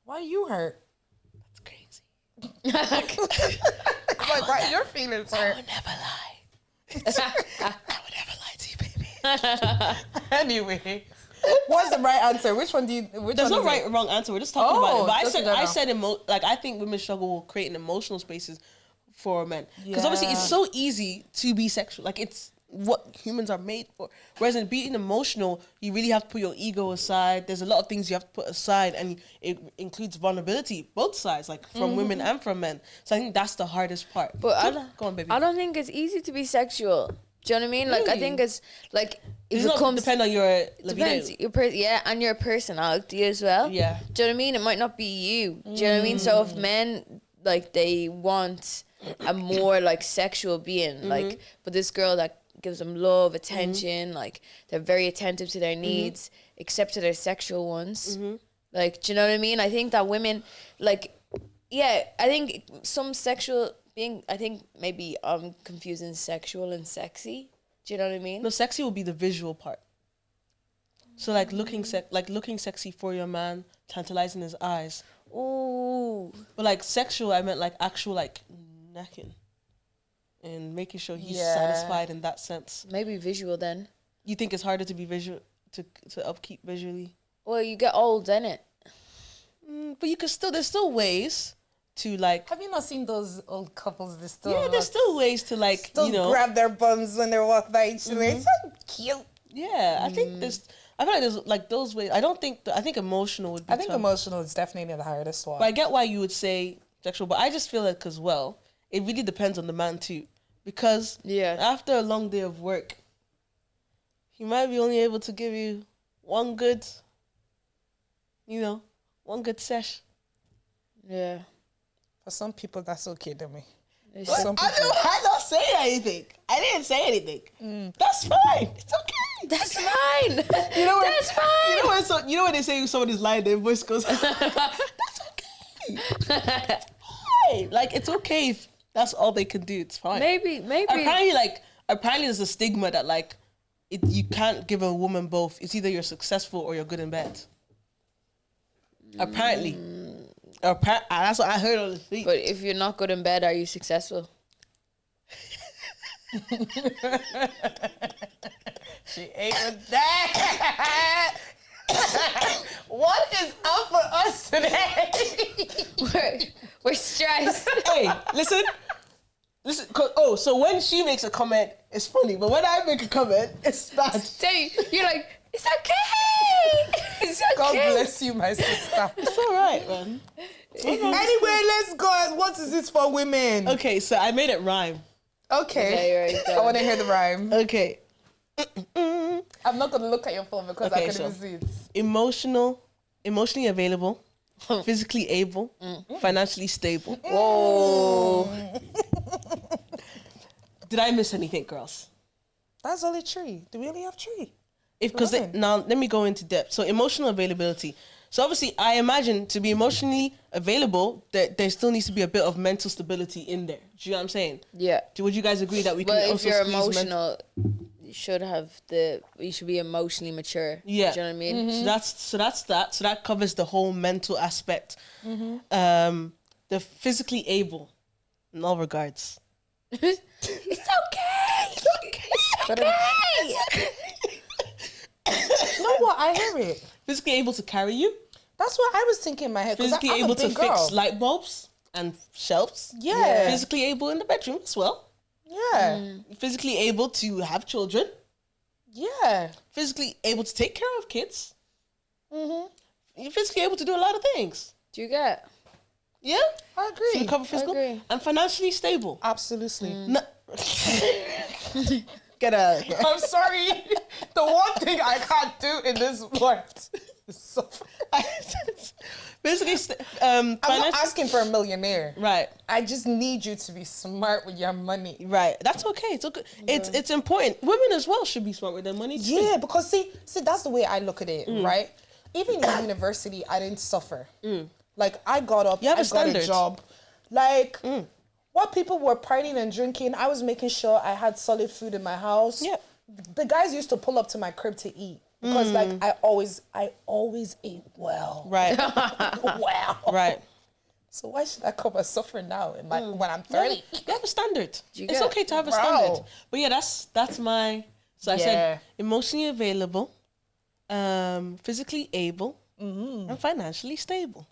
Why you hurt? That's crazy. I'm like, why your feelings hurt? Never lie. I would never lie to you, baby. Anyway, what's the right answer? Which one do you? Which There's one no is right it? or wrong answer. We're just talking about Oh, it. But just in general. I said like I think women struggle with creating emotional spaces for men because obviously it's Yeah. so easy to be sexual. Like it's what humans are made for. Whereas in being emotional, you really have to put your ego aside. There's a lot of things you have to put aside, and it includes vulnerability, both sides, like from women and from men. So I think that's the hardest part. But Go on, baby. I don't think it's easy to be sexual. Do you know what I mean? Like I Really? think it's like if Does it not comes depend on your depends libido. yeah, and your personality as well. Yeah. Do you know what I mean? It might not be you. Do you know what I mean? So if men like they want a more like sexual being, like but this girl that gives them love, attention, like they're very attentive to their needs, except to their sexual ones. Like, do you know what I mean? I think that women like yeah, I think some sexual being I think maybe I'm confusing sexual and sexy. Do you know what I mean? No, sexy will be the visual part. So like looking sexy for your man, tantalizing his eyes. Ooh. But like sexual, I meant like actual like necking and making sure he's Yeah. satisfied in that sense. Maybe visual then. You think it's harder to be visual to upkeep visually, Well, you get old, innit? but you can still there's still ways to like Have you not seen those old couples? They still yeah there's still ways to like still you know grab their bums when they walk by each other. It's so cute. yeah I think I feel like there's like those ways. I think emotional would be I think tough. emotional is definitely the hardest one. But I get why you would say sexual, but I just feel like as well, it really depends on the man too. Because Yeah. after a long day of work, he might be only able to give you one good sesh. Yeah. For some people, that's okay to me. It's For some people, I don't say anything. I didn't say anything. That's fine. It's okay. That's fine. You know when, That's fine. You know when they say someone is lying, their voice goes, that's okay. It's fine. Like it's okay if that's all they can do. It's fine. Maybe. Apparently there's a stigma that like you can't give a woman both. It's either you're successful or you're good in bed. Apparently. That's what I heard on the street. But if you're not good in bed, are you successful? she ain't with that. What is up for us today? We're stressed. Hey, listen. So when she makes a comment, it's funny. But when I make a comment, it's bad. So you're like, it's okay. It's okay. God bless you, my sister. It's all right, man. Anyway, let's go. What is this for women? Okay, so I made it rhyme. Okay. Right, I want to hear the rhyme. Okay. I'm not going to look at your phone because I Okay, can so- even see it. Emotionally available, physically able, financially stable. Whoa. Did I miss anything, girls? That's only three. Do we only have three? Because Right. now let me go into depth. So emotional availability. So obviously, I imagine to be emotionally available, that there still needs to be a bit of mental stability in there. Do you know what I'm saying? Yeah. Would you guys agree that we But can if also you're squeeze emotional, you should be emotionally mature. Yeah. Do you know what I mean? So that's that. So that covers the whole mental aspect. The physically able, in all regards. It's okay. It's okay. It's okay. You know what? I hear it. Physically able to carry you. That's what I was thinking in my head. 'cause Physically I'm able a to big girl. fix light bulbs and shelves. Yeah. Physically able in the bedroom as well. Yeah. Physically able to have children. Yeah. Physically able to take care of kids. You're physically able to do a lot of things. Do you get? Yeah? I agree. So we cover physical agree. and financially stable. Absolutely. No. Get out of here. I'm sorry. The one thing I can't do in this world is so. Basically, I'm not asking for a millionaire. right, I just need you to be smart with your money. right. That's okay. It's okay. It's important. Women as well should be smart with their money too. Yeah, because see, that's the way I look at it, right? even in university, I didn't suffer. Like, I got up, You have I a standard. got a job. Like, what people were partying and drinking, I was making sure I had solid food in my house. Yeah. The guys used to pull up to my crib to eat. Because, like, I always ate well. Right. Well. Right. So why should I come and suffer now when I'm 30? You have a standard. You It's get- okay to have a Bro. standard. But yeah, that's my. So I Yeah. said emotionally available, physically able, and financially stable.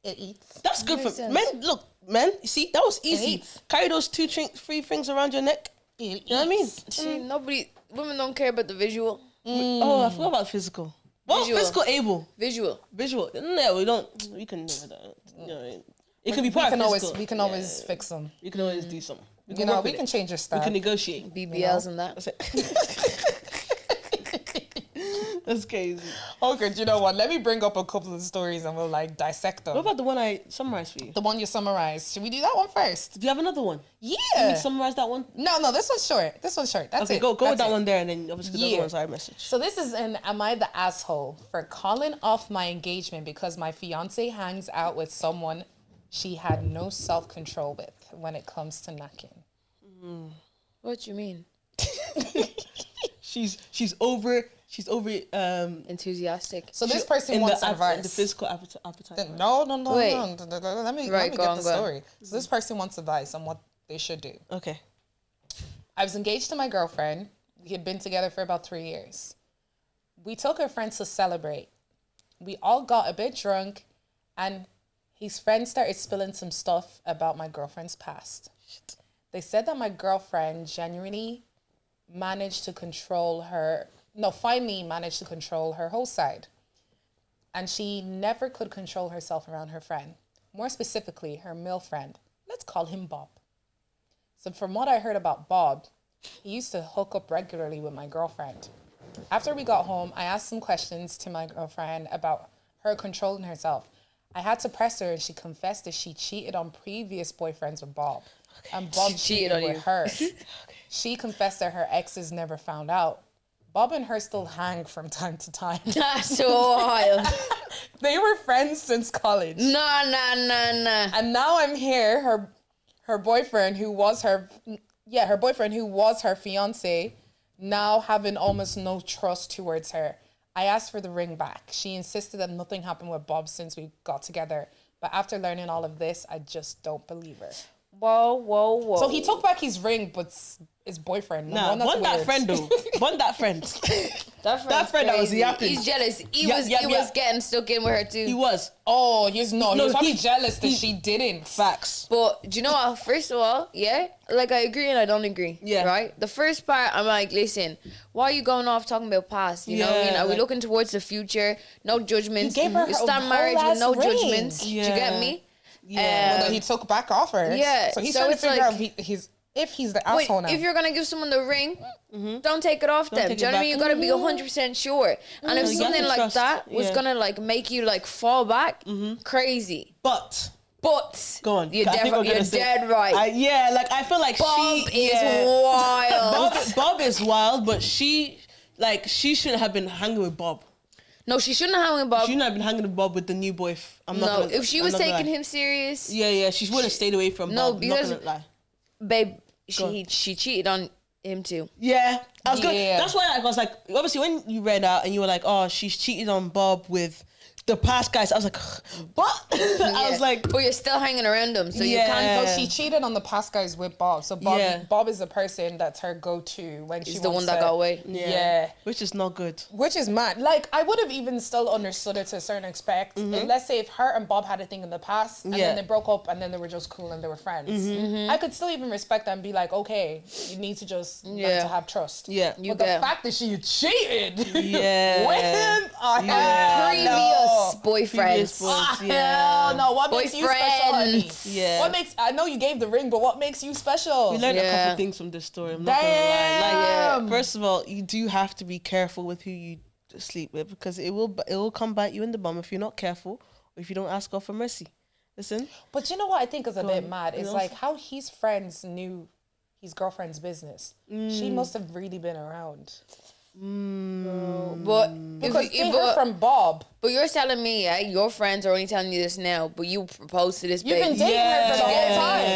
It eats. That's good Makes for sense. men. Look, men. You see, that was easy. eats. Carry those three things around your neck. It You know what I mean? See, women don't care about the visual. Oh, I forgot about physical. Well, Visual. physical able. Visual. No, we don't. We can. You know, what I mean? It could be part of physical. We can always fix them. You can always do something. We You know, work we with can it. change your We style. can negotiate. BBLs and that. That's it. That's crazy. Okay, do you know what? Let me bring up a couple of stories and we'll like dissect them. What about the one I summarized for you? The one you summarized. Should we do that one first? Do you have another one? Yeah. Can you summarize that one? No, this one's short. This one's short. That's Okay, it. go with That's that it. one there, and then obviously the Yeah. other one's our message. So this is an Am I the Asshole for calling off my engagement because my fiance hangs out with someone she had no self-control with when it comes to knacking. What you mean? She's over Enthusiastic. So this person in wants the, advice. in the physical appetite. No. Wait. Let me Right, get go on, the go on. story. So this person wants advice on what they should do. Okay. I was engaged to my girlfriend. We had been together for about 3 years. We took our friends to celebrate. We all got a bit drunk, and his friends started spilling some stuff about my girlfriend's past. They said that my girlfriend genuinely managed to control her, finally managed to control her whole side. And she never could control herself around her friend. More specifically, her male friend. Let's call him Bob. So from what I heard about Bob, he used to hook up regularly with my girlfriend. After we got home, I asked some questions to my girlfriend about her controlling herself. I had to press her, and she confessed that she cheated on previous boyfriends with Bob. And Bob She cheated cheated on with you. her. She confessed that her exes never found out. Bob and her still hang from time to time. That's so wild. They were friends since college. Nah. And now I'm here, her boyfriend who was her fiance, now having almost no trust towards her. I asked for the ring back. She insisted that nothing happened with Bob since we got together. But after learning all of this, I just don't believe her. Whoa. So he took back his ring, but his boyfriend. Nah, that's want that weird. friend though. Want that friend. That friend that was crazy. yapping. He's jealous. He Yeah, was yeah, he yeah. was getting stuck in with her too. He was. Oh, he was probably he- jealous that he- she didn't. Facts. But do you know what? First of all, yeah, like I agree and I don't agree. Yeah. Right? The first part, I'm like, listen, why are you going off talking about past? You know what I mean? Yeah, Are we like- looking towards the future? No judgments. He gave her We her start whole marriage with no ass ring. judgments. Do you get Yeah. me? Yeah. That he took back off her. Yeah, So he's so trying to it's figure like- out if he's the Wait, asshole now. if you're gonna give someone the ring, don't take it off them. take Do you it know what I mean? You back. gotta be 100% sure. And if You something gotta like trust, that was yeah. gonna like make you like fall back, crazy. But But go on. you're, I think I'm you're gonna say- dead right. Like I feel like Bob she is yeah. wild. Bob is wild, but she shouldn't have been hanging with Bob. No, she shouldn't have hung with Bob. She shouldn't have been hanging with Bob with the new boy. No, if she was taking him serious, Yeah, she would have stayed away from No, Bob. because- Not gonna lie. babe, on. she cheated on him too. Yeah, I was good. Yeah. That's why I was like, obviously, when you read out and you were like, oh, she's cheated on Bob with the past guys. I was like, what? I was like, but you're still hanging around him, so you Yeah. can't. So she cheated on the past guys with Bob. So Bob, Yeah. Bob is the person that's her go-to when He's she the wants one that to- got away. Yeah. which is not good. Which is mad. Like, I would have even still understood it to a certain aspect. If, let's say if her and Bob had a thing in the past and Yeah. then they broke up and then they were just cool and they were friends. I could still even respect that and be like, okay, you need to just learn Yeah. to have trust. Yeah. You But the get- fact that she cheated. Yeah. When? Previous boyfriends. Previous boys, Hell no. What makes you special, honey? Boyfriends. Yeah. What makes, I know you gave the ring, but what makes you special? We learned a Yeah. couple things from this story. I'm not gonna lie. Damn. Like, first of all, you do have to be careful with who you sleep with because it will come bite you in the bum if you're not careful or if you don't ask God for mercy. Listen, But you know what I think is a bit on. mad? You It's know? like how his friends knew his girlfriend's business. She must have really been around. But Because if they you, heard from Bob. but you're telling me, yeah, your friends are only telling you this now, but you proposed to this You've been baby. dating her for the whole time.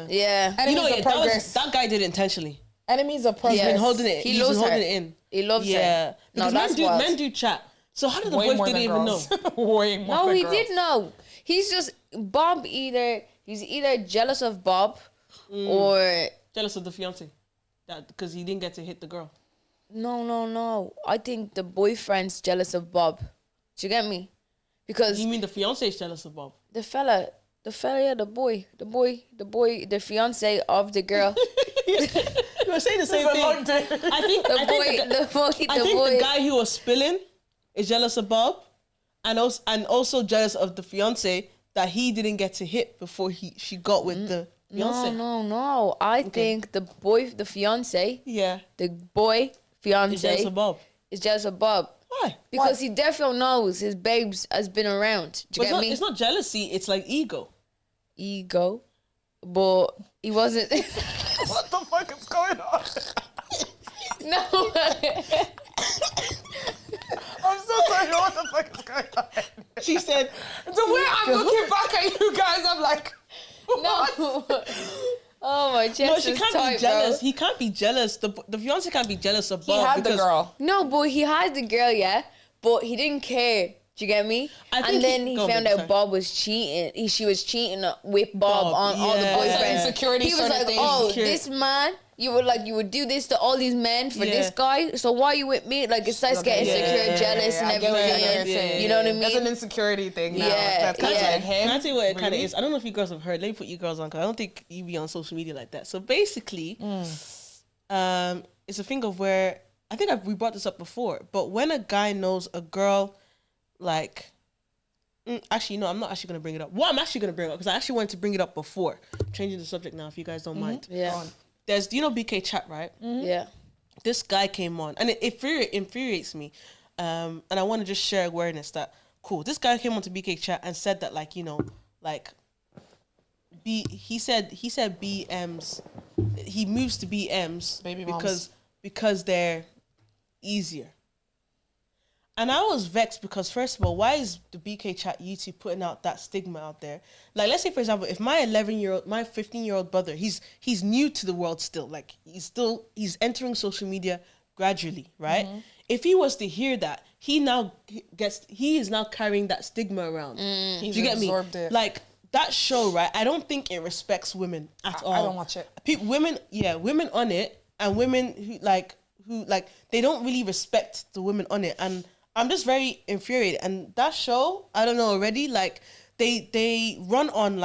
So yeah. Enemies You know, of progress. that guy did it intentionally. Enemies of progress. Yes. Been holding it. He He's loves been holding her. it in. He loves Yeah, her. because No, that's wild. men do chat. So how did the Way boys more didn't than even girls. know? Way more No, than he girls. did know. He's just Bob. He's either jealous of Bob, or Jealous of the fiance, that because he didn't get to hit the girl. no. I think the boyfriend's jealous of Bob. Do you get me? Because You mean the fiance is jealous of Bob? the fella, yeah, the fiance of the girl, You were saying the same thing. I think the the guy who was spilling is jealous of Bob, and also jealous of the fiance that he didn't get to hit before she got with the fiance. No. I think the fiance, Yeah, the boy he's jealous fiance of Bob. is jealous of Bob. Why? Because he definitely knows his babes has been around. Do you get me? It's not jealousy. It's like ego. Ego. But he wasn't. What the fuck is going on? No. I'm so sorry. What the fuck is going on? She said, The way I'm looking back at you guys, I'm like, No. Oh, my chest "No, she is can't tight, be jealous. bro. He can't be jealous. The fiance can't be jealous of he Bob had the because girl. No, but he had the girl, yeah. But he didn't care. Do you get me? I think And then he go on, found babe, out sorry. Bob was cheating. She was cheating with Bob on all the yeah. boyfriends. Insecurity He was sort of like, thing. "Oh, Insecurity. this man, you would do this to all these men for this Yeah. guy. So why you with me?" Like it starts getting insecure, jealous, and I get what you're everything. saying. You know what I That's an mean? insecurity thing now. Yeah, That's kind yeah. of like him. Can I tell you what it kind of Really? is? I don't know if you girls have heard. Let me put you girls on because I don't think you be on social media like that. So basically, it's a thing of where I think we brought this up before. But when a guy knows a girl, like, actually, no, I'm not actually gonna bring it up. What I'm actually gonna bring up because I actually wanted to bring it up before. I'm changing the subject now, if you guys don't mind. Yeah, There's BK Chat, right? yeah. This guy came on, and it infuriates me. And I want to just share awareness that cool. This guy came on to BK Chat and said that he said BMs, he moves to BMs Baby moms. because they're easier. And I was vexed because first of all, why is the BK Chat YouTube putting out that stigma out there? Like, let's say for example, if my 15-year-old brother, he's new to the world still, like he's entering social media gradually, right? If he was to hear that, he is now carrying that stigma around. Do you get me? absorbed it. Like that show, right? I don't think it respects women at all. I don't watch it. Women on it, and women who they don't really respect the women on it, and I'm just very infuriated. And that show, I don't know already, like they run on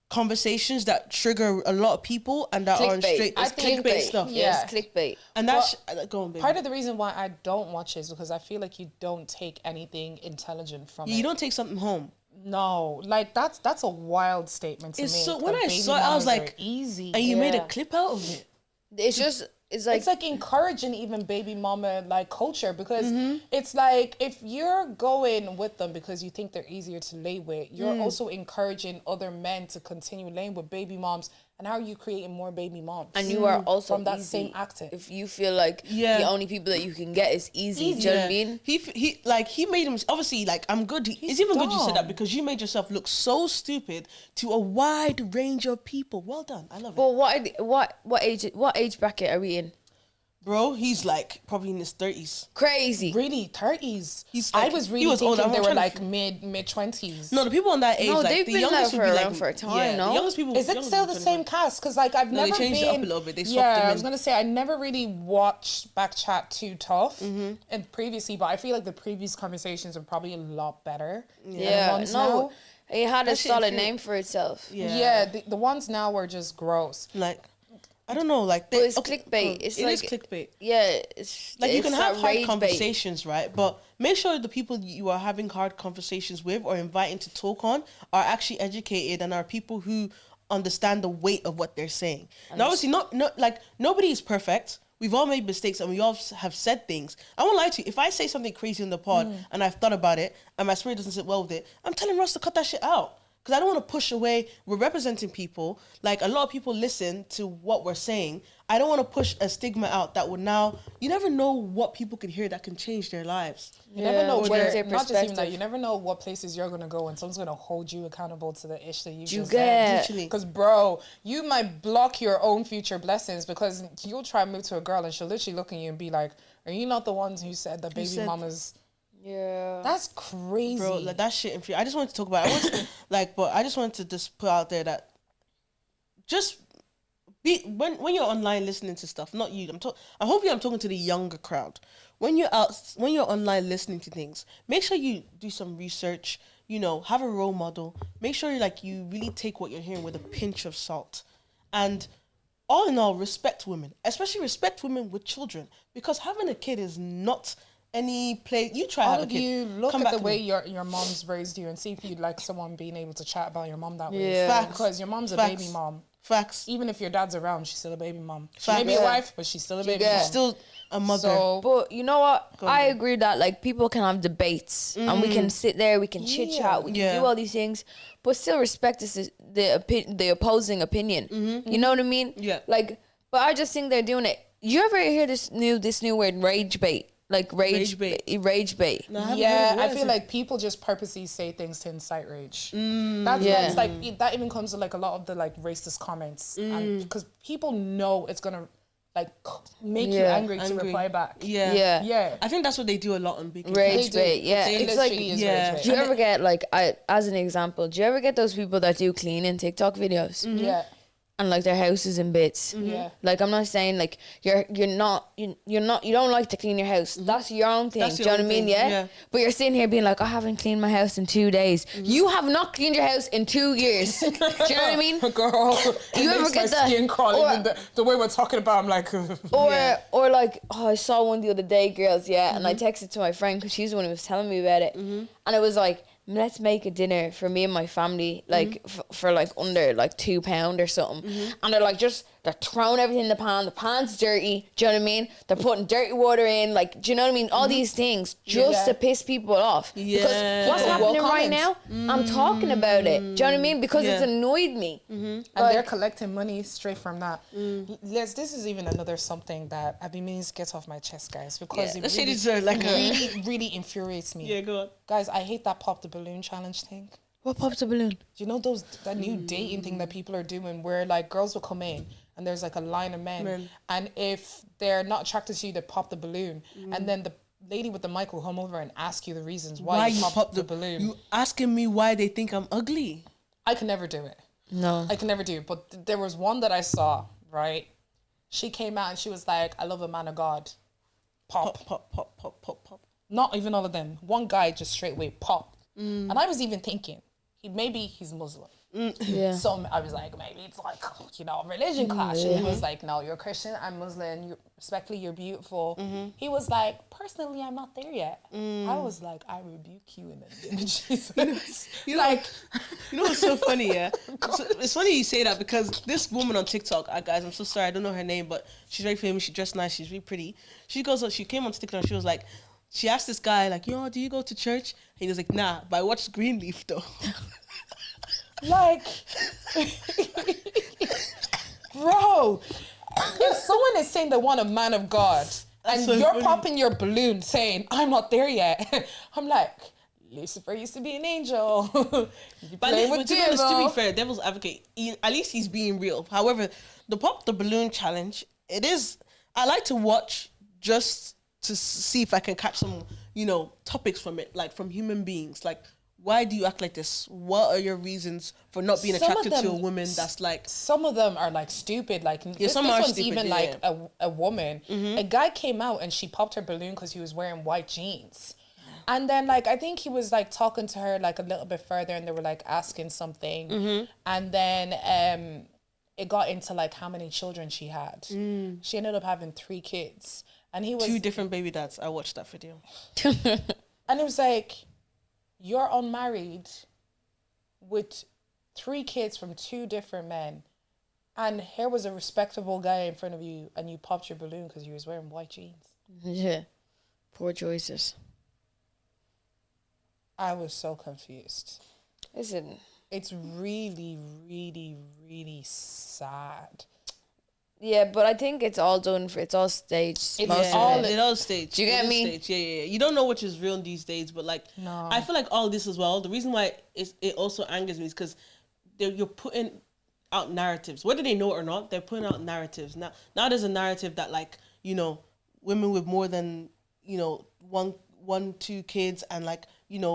conversations that trigger a lot of people and that are Clickbait. straight. I It's think clickbait stuff. Yeah, it's clickbait. And that's go on, baby. Part of the reason why I don't watch it is because I feel like you don't take anything intelligent from it. You don't take something home. No, like that's a wild statement to It's me. so when that I baby saw it, I was mamas are like, easy. and you made a Yeah. clip out of it. It's like It's like encouraging even baby mama like culture because Mm-hmm. it's like if you're going with them because you think they're easier to lay with, you're Mm. also encouraging other men to continue laying with baby moms. And how are you creating more baby moms? and you are also from that easy. same active. If you feel like Yeah. the only people that you can get is easy, do you know what I mean? He made him obviously like I'm good. It's even good you said that dumb. because you made yourself look so stupid to a wide range of people. Well done, I love it, But what age bracket are we in? bro. He's like probably in his 30s. Crazy. Really, 30s. He's I like- was he really was old. thinking I'm they were trying to like mid 20s. No, the people on that age, No, like they've the been youngest there would be for like around for a time, yeah, no? the youngest people. Is it youngest still would the be same 25. cast? Because like I've No, they never changed it been. up a little bit. They swapped yeah, them I was in. gonna say I never really watched Backchat Too Tough Mm-hmm. and previously, but I feel like the previous conversations are probably a lot better. than the Yeah, ones no, now. it had a That shit solid feel- name for itself. Yeah, the ones now were just gross. Like I don't know, like But it's clickbait. It's it is like- clickbait. Yeah, it's Like you it's can that have hard rage bait. conversations, right? But make sure the people you are having hard conversations with or inviting to talk on are actually educated and are people who understand the weight of what they're saying. Now, obviously, not like nobody is perfect. We've all made mistakes and we all have said things. I won't lie to you. If I say something crazy in the pod and I've thought about it and my spirit doesn't sit well with it, I'm telling Ross to cut that shit out. because I don't want to push away. We're representing people. Like, a lot of people listen to what we're saying. I don't want to push a stigma out that would now, you never know what people can hear that can change their lives. You never know change where, their not just even that, perspective. you never know what places you're going to go and someone's going to hold you accountable to the ish that you just get- Literally. Because, bro, you might block your own future blessings because you'll try and move to a girl and she'll literally look at you and be like, are you not the ones who said that baby said- mamas... Yeah. That's crazy. Bro, like, that shit infuriating. I just wanted to talk about it. But I just wanted to just put out there that just be when you're online listening to stuff, not you. I'm talking to the younger crowd. When you're online listening to things, make sure you do some research, have a role model. Make sure you really take what you're hearing with a pinch of salt. And all in all, respect women, especially respect women with children, because having a kid is not any play. You try to All have a of kid. you look come at back the to way me. your mom's raised you and see if you'd like someone being able to chat about your mom that way. Yeah. Facts. Because your mom's a Facts. baby mom. Facts. Even if your dad's around, she's still a baby mom. She Facts. may be a Yeah. wife, but she's still a baby get- mom. Still a mother. So, But you know what? I agree that like people can have debates and we can sit there, we can chit chat, we can Yeah. do all these things, but still respect the opposing opinion. You know what I mean? Yeah. Like, but I just think they're doing it. You ever hear this new word, rage bait? Like Rage bait. Rage bait. No, I haven't heard yeah, of it. I What is feel it? like people just purposely say things to incite rage. Yeah. That's like, that even comes to like a lot of the like racist comments. And because people know it's going to like make you Yeah. angry to reply back. Yeah. Yeah. Yeah. I think that's what they do a lot on Big Rage do. bait, yeah. It It's like, literally is yeah. rage do you bait. ever get like, as an example, do you ever get those people that do cleaning TikTok videos Yeah. and like their house is in bits? Yeah. Like, I'm not saying like you don't like to clean your house. That's your own thing. That's Do you your know what I own mean? thing, Yeah? yeah. But you're sitting here being like, I haven't cleaned my house in 2 days. You have not cleaned your house in 2 years. Do you know what I mean? Girl, You ever get that? skin crawling Or- and the way we're talking about, I'm like, Or like, oh, I saw one the other day, girls, yeah, and I texted to my friend because she's the one who was telling me about it, and it was like, let's make a dinner for me and my family, like for like under like £2 or something, and they're like they're throwing everything in the pan. The pan's dirty. Do you know what I mean? They're putting dirty water in. Like, do you know what I mean? All these things just Yeah. to piss people off. Yeah. Because what's People will happening right now? comment. I'm talking about it. Do you know what I mean? Because it's Yeah. annoyed me. and Like- they're collecting money straight from that. This is even another something that I've been meaning to get off my chest, guys, because Let's say it really, this is like a really infuriates me. go on. Guys, I hate that pop the balloon challenge thing. What pops a balloon? Do you know that new dating thing that people are doing where like girls will come in and there's like a line of men. And if they're not attracted to you, they pop the balloon. And then the lady with the mic will come over and ask you the reasons why you pop the balloon. You asking me why they think I'm ugly? I can never do it. No. I can never do it. But there was one that I saw, right? She came out and she was like, I love a man of God. Pop. Pop, pop, pop, pop, pop, pop. Not even all of them. One guy just straight away pop. And I was even thinking, maybe he's Muslim. Yeah. So I was like, maybe it's like, religion clash. And he was like, no, you're Christian, I'm Muslim, respectfully, you're beautiful. He was like, personally, I'm not there yet. I was like, I rebuke you in the name of Jesus. You know, you know what's so funny, yeah? So, it's funny you say that because this woman on TikTok, guys, I'm so sorry, I don't know her name, but she's very famous, she dressed nice, she's really pretty. She came on TikTok and she was like, she asked this guy, like, do you go to church? And he was like, nah, but I watched Greenleaf though. Like, bro, if someone is saying they want a man of God and so you're funny. popping your balloon saying, I'm not there yet, I'm like, Lucifer used to be an angel. You But, play but with to be honest, to be devil. fair, devil's advocate, at least he's being real. However, the pop the balloon challenge, I like to watch just to see if I can catch some, topics from it, like from human beings. Like, why do you act like this? What are your reasons for not being Some of attracted to a them- woman that's like, Some of them are like stupid. Like some this are one's stupid, even yeah, like yeah. a woman. A guy came out and she popped her balloon because he was wearing white jeans. And then like I think he was like talking to her like a little bit further and they were like asking something. And then it got into like how many children she had. She ended up having 3 kids. And he was 2 different baby dads? I watched that video. and it was like, you're unmarried with 3 kids from 2 different men. And here was a respectable guy in front of you and you popped your balloon because you was wearing white jeans. Yeah. Poor choices. I was so confused. Listen, It's really, really, really sad. Yeah, but I think it's all done for. It's all staged. It's most of all- it. It all staged. Do you get It is me? staged. Yeah. You don't know which is real these days, but like, No. I feel like all this as well. The reason why it also angers me is because you're putting out narratives, whether they know it or not. They're putting out narratives now. Now there's a narrative that like women with more than one, two kids and like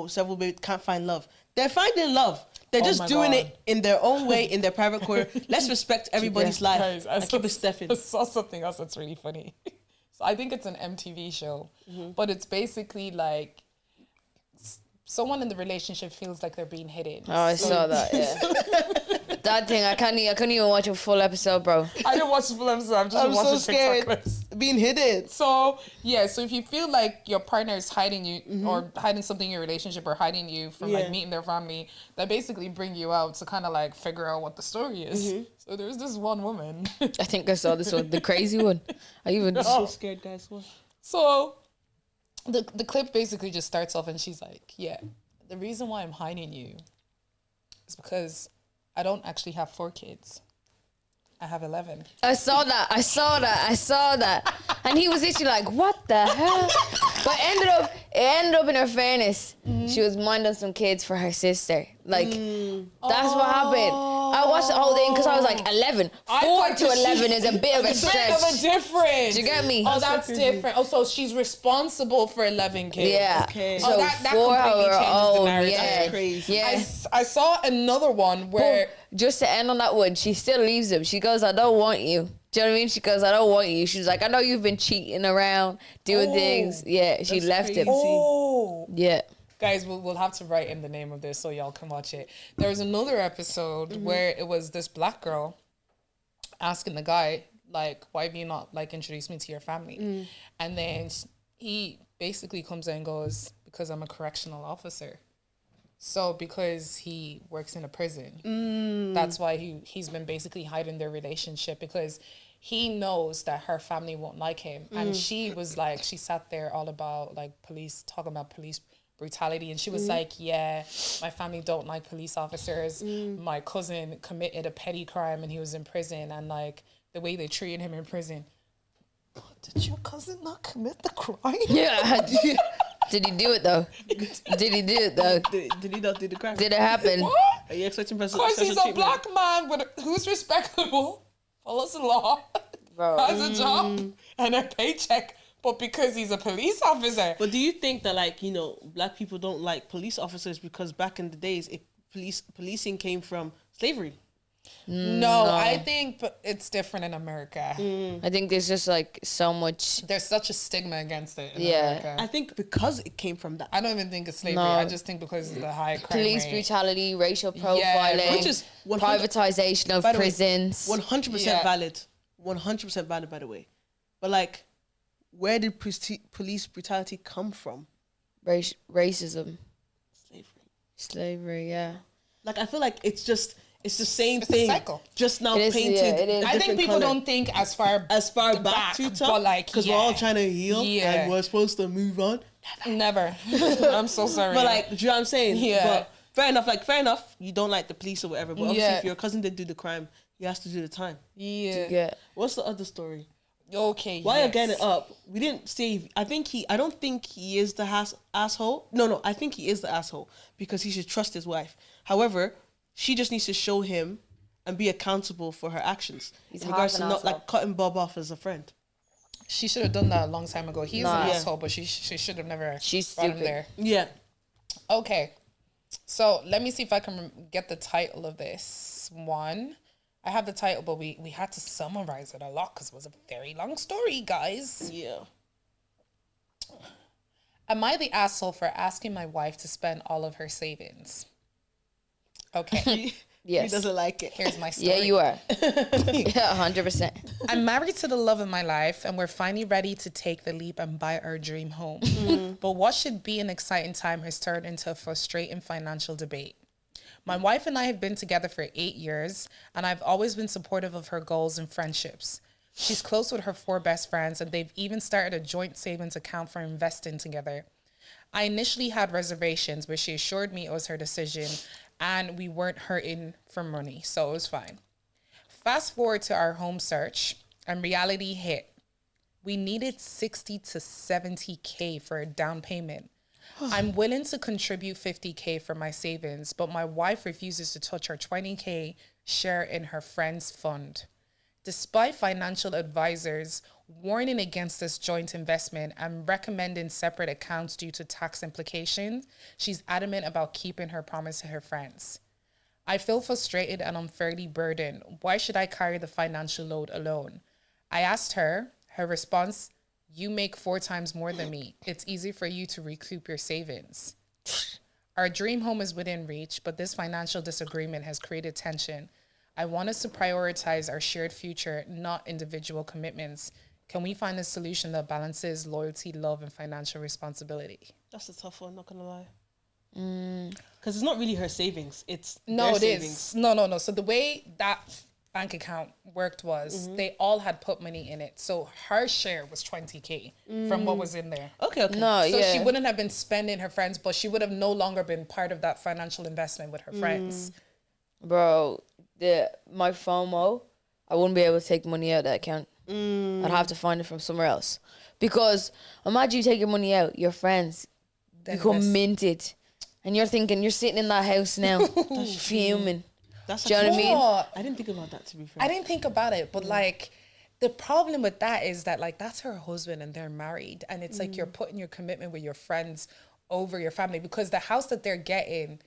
several babies can't find love. They're finding love. They're Oh just my doing God. it in their own way, in their private corner. Let's respect everybody's life Guys, I and keep it stepping. I saw something else that's really funny. So I think it's an MTV show, but it's basically like someone in the relationship feels like they're being hidden. Oh, I saw that. Yeah, that thing. I couldn't even watch a full episode, bro. I didn't watch the full episode. I'm just I'm so watching TikTok scared. clips. Being hidden. So yeah, so if you feel like your partner is hiding you Mm-hmm. or hiding something in your relationship or hiding you from Yeah. like meeting their family, they basically bring you out to kind of like figure out what the story is. Mm-hmm. So there's this one woman. I think I saw this one, the crazy one. I even So scared, guys. What? So the clip basically just starts off and she's like, yeah, the reason why I'm hiding you is because I don't actually have 4 kids. I have 11. I saw that. And he was literally like, what the hell? But it ended up in her fairness. She was minding some kids for her sister. Like, that's what happened. I watched the whole thing because I was like, 11. 4 thought to that 11 is a bit of a Bit of a stretch. difference. Do you get me? Oh, that's different. Oh, so she's responsible for 11 kids. Yeah. Okay. So Oh, that 4 completely her changes the own. narrative. Yeah. That's crazy. Yeah. I saw another one where Just to end on that one, she still leaves him. She goes, I don't want you. Do you know what I mean? She goes, I don't want you. She's like, I know you've been cheating around, doing things. Yeah, she That's left him. crazy. oh, Yeah. guys, we'll have to write in the name of this so y'all can watch it. There was another episode where it was this black girl asking the guy, like, why have you not like introduced me to your family? And then he basically comes in and goes, because I'm a correctional officer. So because he works in a prison, that's why he's been basically hiding their relationship, because he knows that her family won't like him. And she was like, she sat there all about like police, talking about police brutality. And she was like, yeah, my family don't like police officers. My cousin committed a petty crime and he was in prison, and like the way they treated him in prison. Did your cousin not commit the crime? Yeah. Did he do it though? Did he do it though? Did he not do the crime? Did it happen? Are you expecting Of course, he's a black man who's respectable, follows the law, Bro. has a job and a paycheck, but because he's a police officer. But do you think that like black people don't like police officers because back in the days policing came from slavery? No, I think it's different in America. I think there's just like so much. There's such a stigma against it in Yeah. America. I think because it came from that. I don't even think it's slavery. No. I just think because of the high crime Police rate. brutality, racial profiling, Which is 100 privatization of By the way, prisons. 100% Yeah. valid. 100% valid, by the way. But like, where did police brutality come from? Racism, Slavery. slavery, yeah. Like, I feel like it's the same It's a thing. cycle. Just now It is, painted. yeah, it is. a I think different people colour. don't think as far back to top, but like because we're all trying to heal Yeah. and we're supposed to move on. Never. I'm so sorry. But like, do you know what I'm saying? Yeah. But fair enough. You don't like the police or whatever. But obviously, Yeah. if your cousin did do the crime, he has to do the time. yeah. What's the other story? Okay. While you're yes. getting it up, we didn't say. I don't think he is the asshole. No, I think he is the asshole because he should trust his wife. However, she just needs to show him and be accountable for her actions. He's in regards half to an not asshole. like cutting Bob off as a friend. She should have done that a long time ago. He's Nah. an Yeah. asshole, but she should have never She's brought him stupid. there. Yeah. Okay. So let me see if I can get the title of this one. I have the title, but we had to summarize it a lot because it was a very long story, guys. Yeah. Am I the asshole for asking my wife to spend all of her savings? Okay. Yes. He doesn't like it. Here's my story. Yeah, you are. Yeah, 100%. I'm married to the love of my life, and we're finally ready to take the leap and buy our dream home. But what should be an exciting time has turned into a frustrating financial debate. My wife and I have been together for 8 years, and I've always been supportive of her goals and friendships. She's close with her 4 best friends, and they've even started a joint savings account for investing together. I initially had reservations, but she assured me it was her decision, and we weren't hurting for money, so it was fine. Fast forward to our home search, and reality hit. We needed 60 to 70K for a down payment. I'm willing to contribute 50K for my savings, but my wife refuses to touch her 20K share in her friend's fund. Despite financial advisors warning against this joint investment and recommending separate accounts due to tax implications, she's adamant about keeping her promise to her friends. I feel frustrated and unfairly burdened. Why should I carry the financial load alone? I asked her. Her response, you make 4 times more than me. It's easy for you to recoup your savings. Our dream home is within reach, but this financial disagreement has created tension. I want us to prioritize our shared future, not individual commitments. Can we find a solution that balances loyalty, love, and financial responsibility? That's a tough one, not gonna lie. Because it's not really her savings; it's No, their it savings. is. No. So the way that bank account worked was they all had put money in it. So her share was 20K from what was in there. Okay. No, So yeah. she wouldn't have been spending her friends, but she would have no longer been part of that financial investment with her friends. Bro, my FOMO, I wouldn't be able to take money out of that account. I'd have to find it from somewhere else. Because imagine you take your money out, your friends become invest. minted. And you're thinking, you're sitting in that house now, fuming. That's Do you know what I mean? But I didn't think about that, to be fair. I didn't think about it, but like the problem with that is that like that's her husband and they're married, and it's like you're putting your commitment with your friends over your family, because the house that they're getting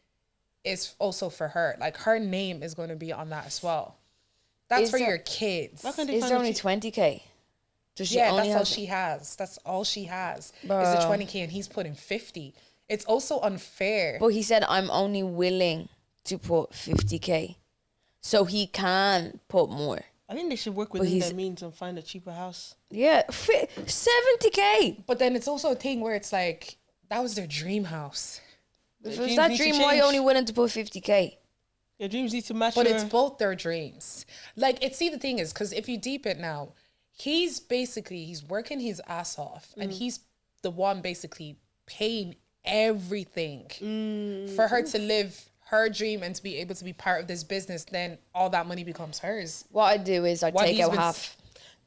is also for her. Like her name is going to be on that as well. That's Is for there- your kids. How can they Is find there out only she- 20K? Does she Yeah, only that's all have- she has. That's all she has is the Bruh. 20K, and he's putting 50. It's also unfair. But he said, I'm only willing to put 50K. So he can put more. I think they should work within he's- their means and find a cheaper house. Yeah, 70K. But then it's also a thing where it's like that was their dream house. If dreams it's that need to dream, why are you change. only willing to put 50K? Your dreams need to match But your... it's both their dreams. Like, the thing is, because if you deep it now, he's working his ass off, and he's the one basically paying everything for her to live her dream and to be able to be part of this business. Then all that money becomes hers. What I do is I What take he's out been half.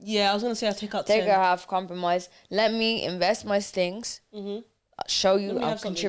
Yeah, I was going to say I'll take out Take 10. out half, compromise. Let me invest my stings. Show you me I'm have something.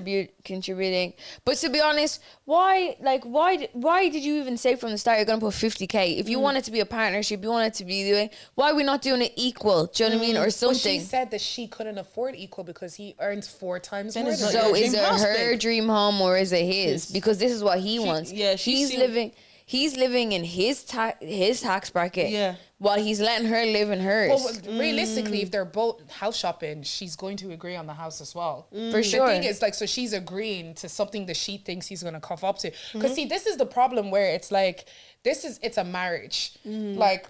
contributing. But to be honest, why did you even say from the start you're gonna put 50K? If you want it to be a partnership, you want it to be doing, why are we not doing it equal? Do you know what I mean? Or But she something. said that she couldn't afford equal because he earns 4 times Then more. it's than not her. So your is dream it house, her babe. dream home or is it his? Because this is what he wants. yeah, she's seen- He's living in his tax bracket. Yeah. While he's letting her live in hers. Well, realistically, if they're both house shopping, she's going to agree on the house as well. For sure. The thing is, like, so she's agreeing to something that she thinks he's going to cough up to. Because, see, this is the problem where it's like, it's a marriage. Like,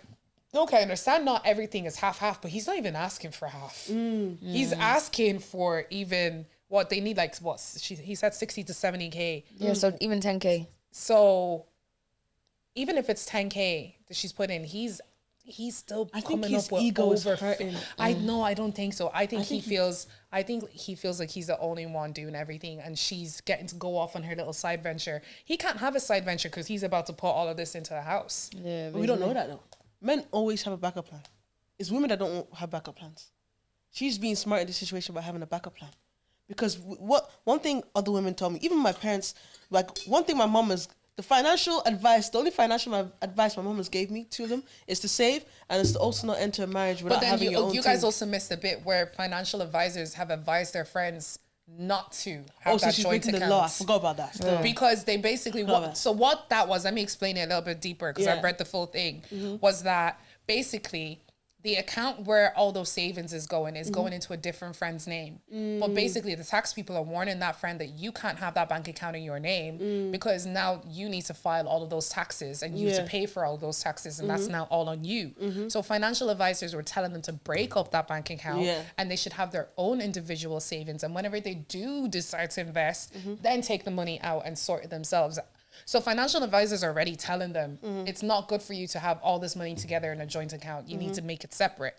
okay, I understand not everything is half-half, but he's not even asking for half. He's asking for even what they need, like, he said 60 to 70K. Yeah, so even 10K. So even if it's 10K that she's put in, he's still I think coming his up with ego is over. hurting. I know. I don't think so. I think he feels like he's the only one doing everything, and she's getting to go off on her little side venture. He can't have a side venture because he's about to put all of this into a house. Yeah, But we don't know that though. Men always have a backup plan. It's women that don't have backup plans. She's being smart in this situation by having a backup plan. Because one thing other women told me, even my parents, like one thing my mom is, the only financial advice my mom has gave me to them is to save, and it's to also not enter a marriage without But then having your own you guys thing. also missed the bit where financial advisors have advised their friends not to have So that she's joint breaking account. the law. I forgot about that. Still. Because they basically what that was, let me explain it a little bit deeper because I've Yeah. read the full thing, was that basically the account where all those savings is going into a different friend's name. But basically the tax people are warning that friend that you can't have that bank account in your name because now you need to file all of those taxes and you have to Yeah. pay for all those taxes, and that's now all on you. So financial advisors were telling them to break up that bank account Yeah. and they should have their own individual savings, and whenever they do decide to invest, then take the money out and sort it themselves. So financial advisors are already telling them it's not good for you to have all this money together in a joint account. You need to make it separate.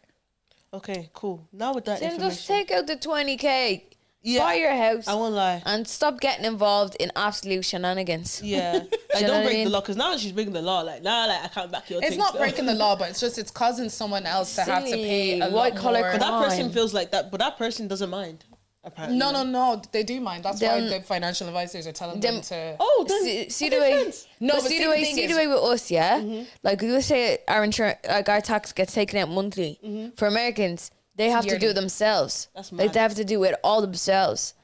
Okay, cool. Now with that Then information, just take out the 20K Yeah. Buy your house I won't lie. and stop getting involved in absolute shenanigans. Yeah. Like, you know don't what I break mean? the law, because now she's breaking the law. Like, nah, like, I can't back your It's thing not still. breaking the law, but it's causing someone else to have to pay a Silly. lot White-collar more. But that person Fine. feels like that, but that person doesn't mind. Apparently. No, they do mind. That's why Them- the financial advisors are telling them them- to. Oh, then See the way. No, but but see see, the the way. thing See is- the way with us, yeah. Like we say, our insurance, like our tax gets taken out monthly. For Americans, they have to do yearly. it themselves. That's Like mad. they have to do it all themselves.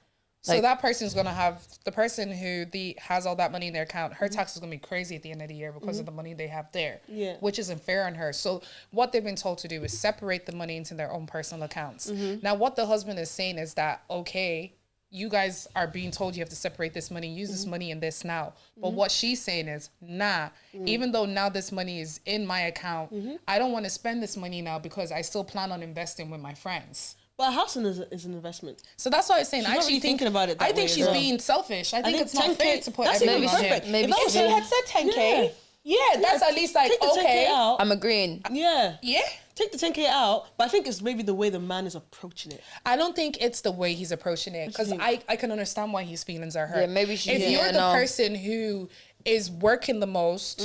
So Like- that person's gonna have the person who has all that money in their account. Her tax is gonna be crazy at the end of the year because of the money they have there. Yeah. Which isn't fair on her. So what they've been told to do is separate the money into their own personal accounts. Now what the husband is saying is that okay, you guys are being told you have to separate this money, use this money in this now. But what she's saying is, nah, even though now this money is in my account, I don't want to spend this money now because I still plan on investing with my friends. But a house is an investment. So that's why I was saying. She's I not actually really think thinking about it that I think way as she's well. being selfish. I think think it's not 10K fair to put that's everything even on him. perfect. Maybe If that If was she her- had said 10K, yeah, that's at least like take the 10K okay. out. I'm agreeing. Yeah. Yeah. Take the 10K out, but I think it's maybe the way the man is approaching it. I don't think it's the way he's approaching it because think? I can understand why his feelings are hurt. Yeah, maybe she- If yeah, you're the no. person who is working the most,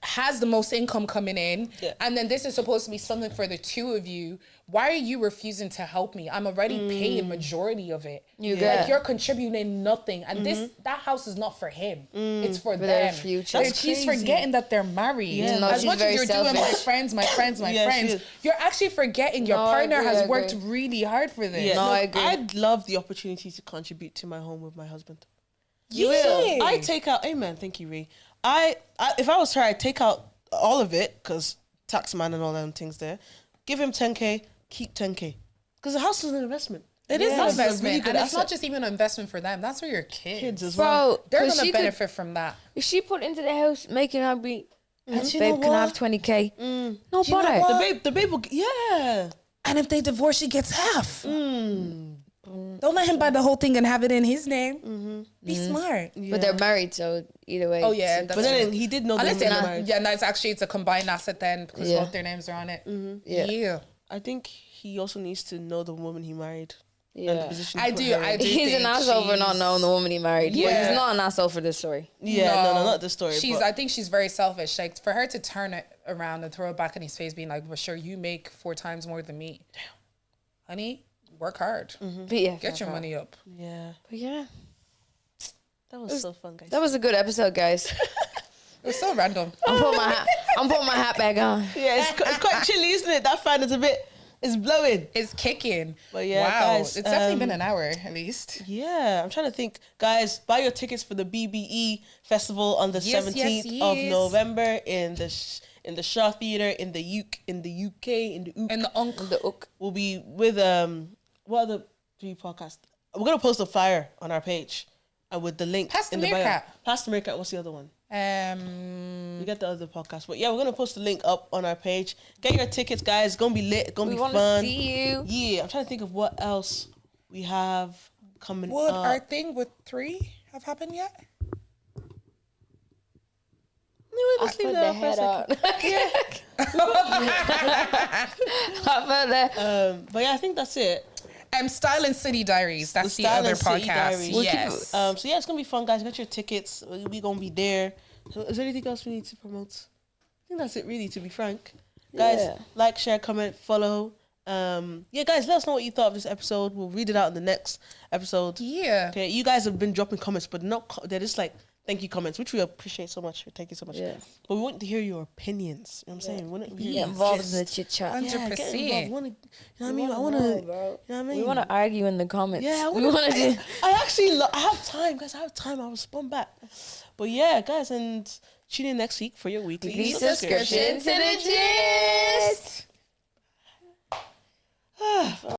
has the most income coming in, Yeah. and then this is supposed to be something for the two of you, why are you refusing to help me? I'm already paying majority of it. You Like get- you're contributing nothing, and that house is not for him. It's for their them. future. And That's she's crazy. forgetting that they're married. Yeah. No, As she's much very as you're doing selfish. my friends, Yeah, she friends, is. you're actually forgetting your No, I partner agree, has I worked agree. really hard for this. Yeah, No, I agree. I'd love the opportunity to contribute to my home with my husband. Yeah. I take out. Amen. Thank you, Ree. I if I was her, I'd take out all of it because tax man and all them things there. Give him 10K. Keep 10K because the house is an investment. It is Yeah. an That's a investment, really good and it's not asset. just even an investment for them. That's for your Kids as Bro, well. They're 'cause gonna she could- benefit from that. If she put into the house, making her be, And you babe, know can I what? have 20K? No you know bother. what? The babe will. Yeah. And if they divorce, she gets half. Don't let him buy the whole thing and have it in his name. Be smart. But they're married, so either way. Oh yeah, it's- that's But then true. he did know they Unless were they're married. yeah, no, it's a combined asset then because Yeah. both their names are on it. Yeah. Yeah. I think he also needs to know the woman he married. And the yeah. position I he put do. her I in. do. He's an think asshole for not she's- knowing the woman he married. But Yeah. he's not an asshole for this story. Yeah, no, not the story. She's. but- I think she's very selfish. Like for her to turn it around and throw it back in his face, being like, "Well, sure, you make 4 times more than me, honey. Work hard. But yeah, Get your money up." yeah, But yeah, that was so fun, guys. that was a good episode, guys. It was so random. I'm putting my hat back on. Yeah, it's quite chilly, isn't it? That fan is it's blowing. It's kicking. But yeah, wow. guys, It's definitely been an hour at least. Yeah, I'm trying to think. Guys, buy your tickets for the BBE Festival on the Yes, 17th yes, of yes. November in the Shaw Theatre in the UK, in the UK. And the uncle. The ook. We'll be with what other 3 podcasts? We're gonna post a flyer on our page with the link Past the in the bio. Meerkat. Past the Meerkat. What's the other one? Um, You get the other podcast, but yeah, we're gonna post the link up on our page. Get your tickets, guys. It's gonna be lit. It's gonna We be want fun. to see you. Yeah, I'm trying to think of what else we have coming would up. our thing with 3 have happened yet? Anyway, I let's put leave the that for a head second. on. I put the. But yeah, I think that's it. Style and City Diaries. That's the Style other and City podcast. Diaries. We'll keep Yes. So yeah, it's gonna be fun, guys. Get your tickets. We gonna be there. So is there anything else we need to promote? I think that's it, really. To be frank, guys, Yeah. like, share, comment, follow. Yeah, guys, let us know what you thought of this episode. We'll read it out in the next episode. Yeah. Okay, you guys have been dropping comments, but they're just like thank you comments, which we appreciate so much. Thank you so much. Yeah. But we want to hear your opinions. You know what I'm saying? We want to hear Get your involved in gist. the chit chat. 100%. Yeah, get involved. You know what I mean? I want to. You know what I mean? We want to argue in the comments. Yeah, we want to do. I actually, I have time, guys. I have time. I'll respond back. But yeah, guys, and tune in next week for your weekly Weekly subscription. subscription to the gist.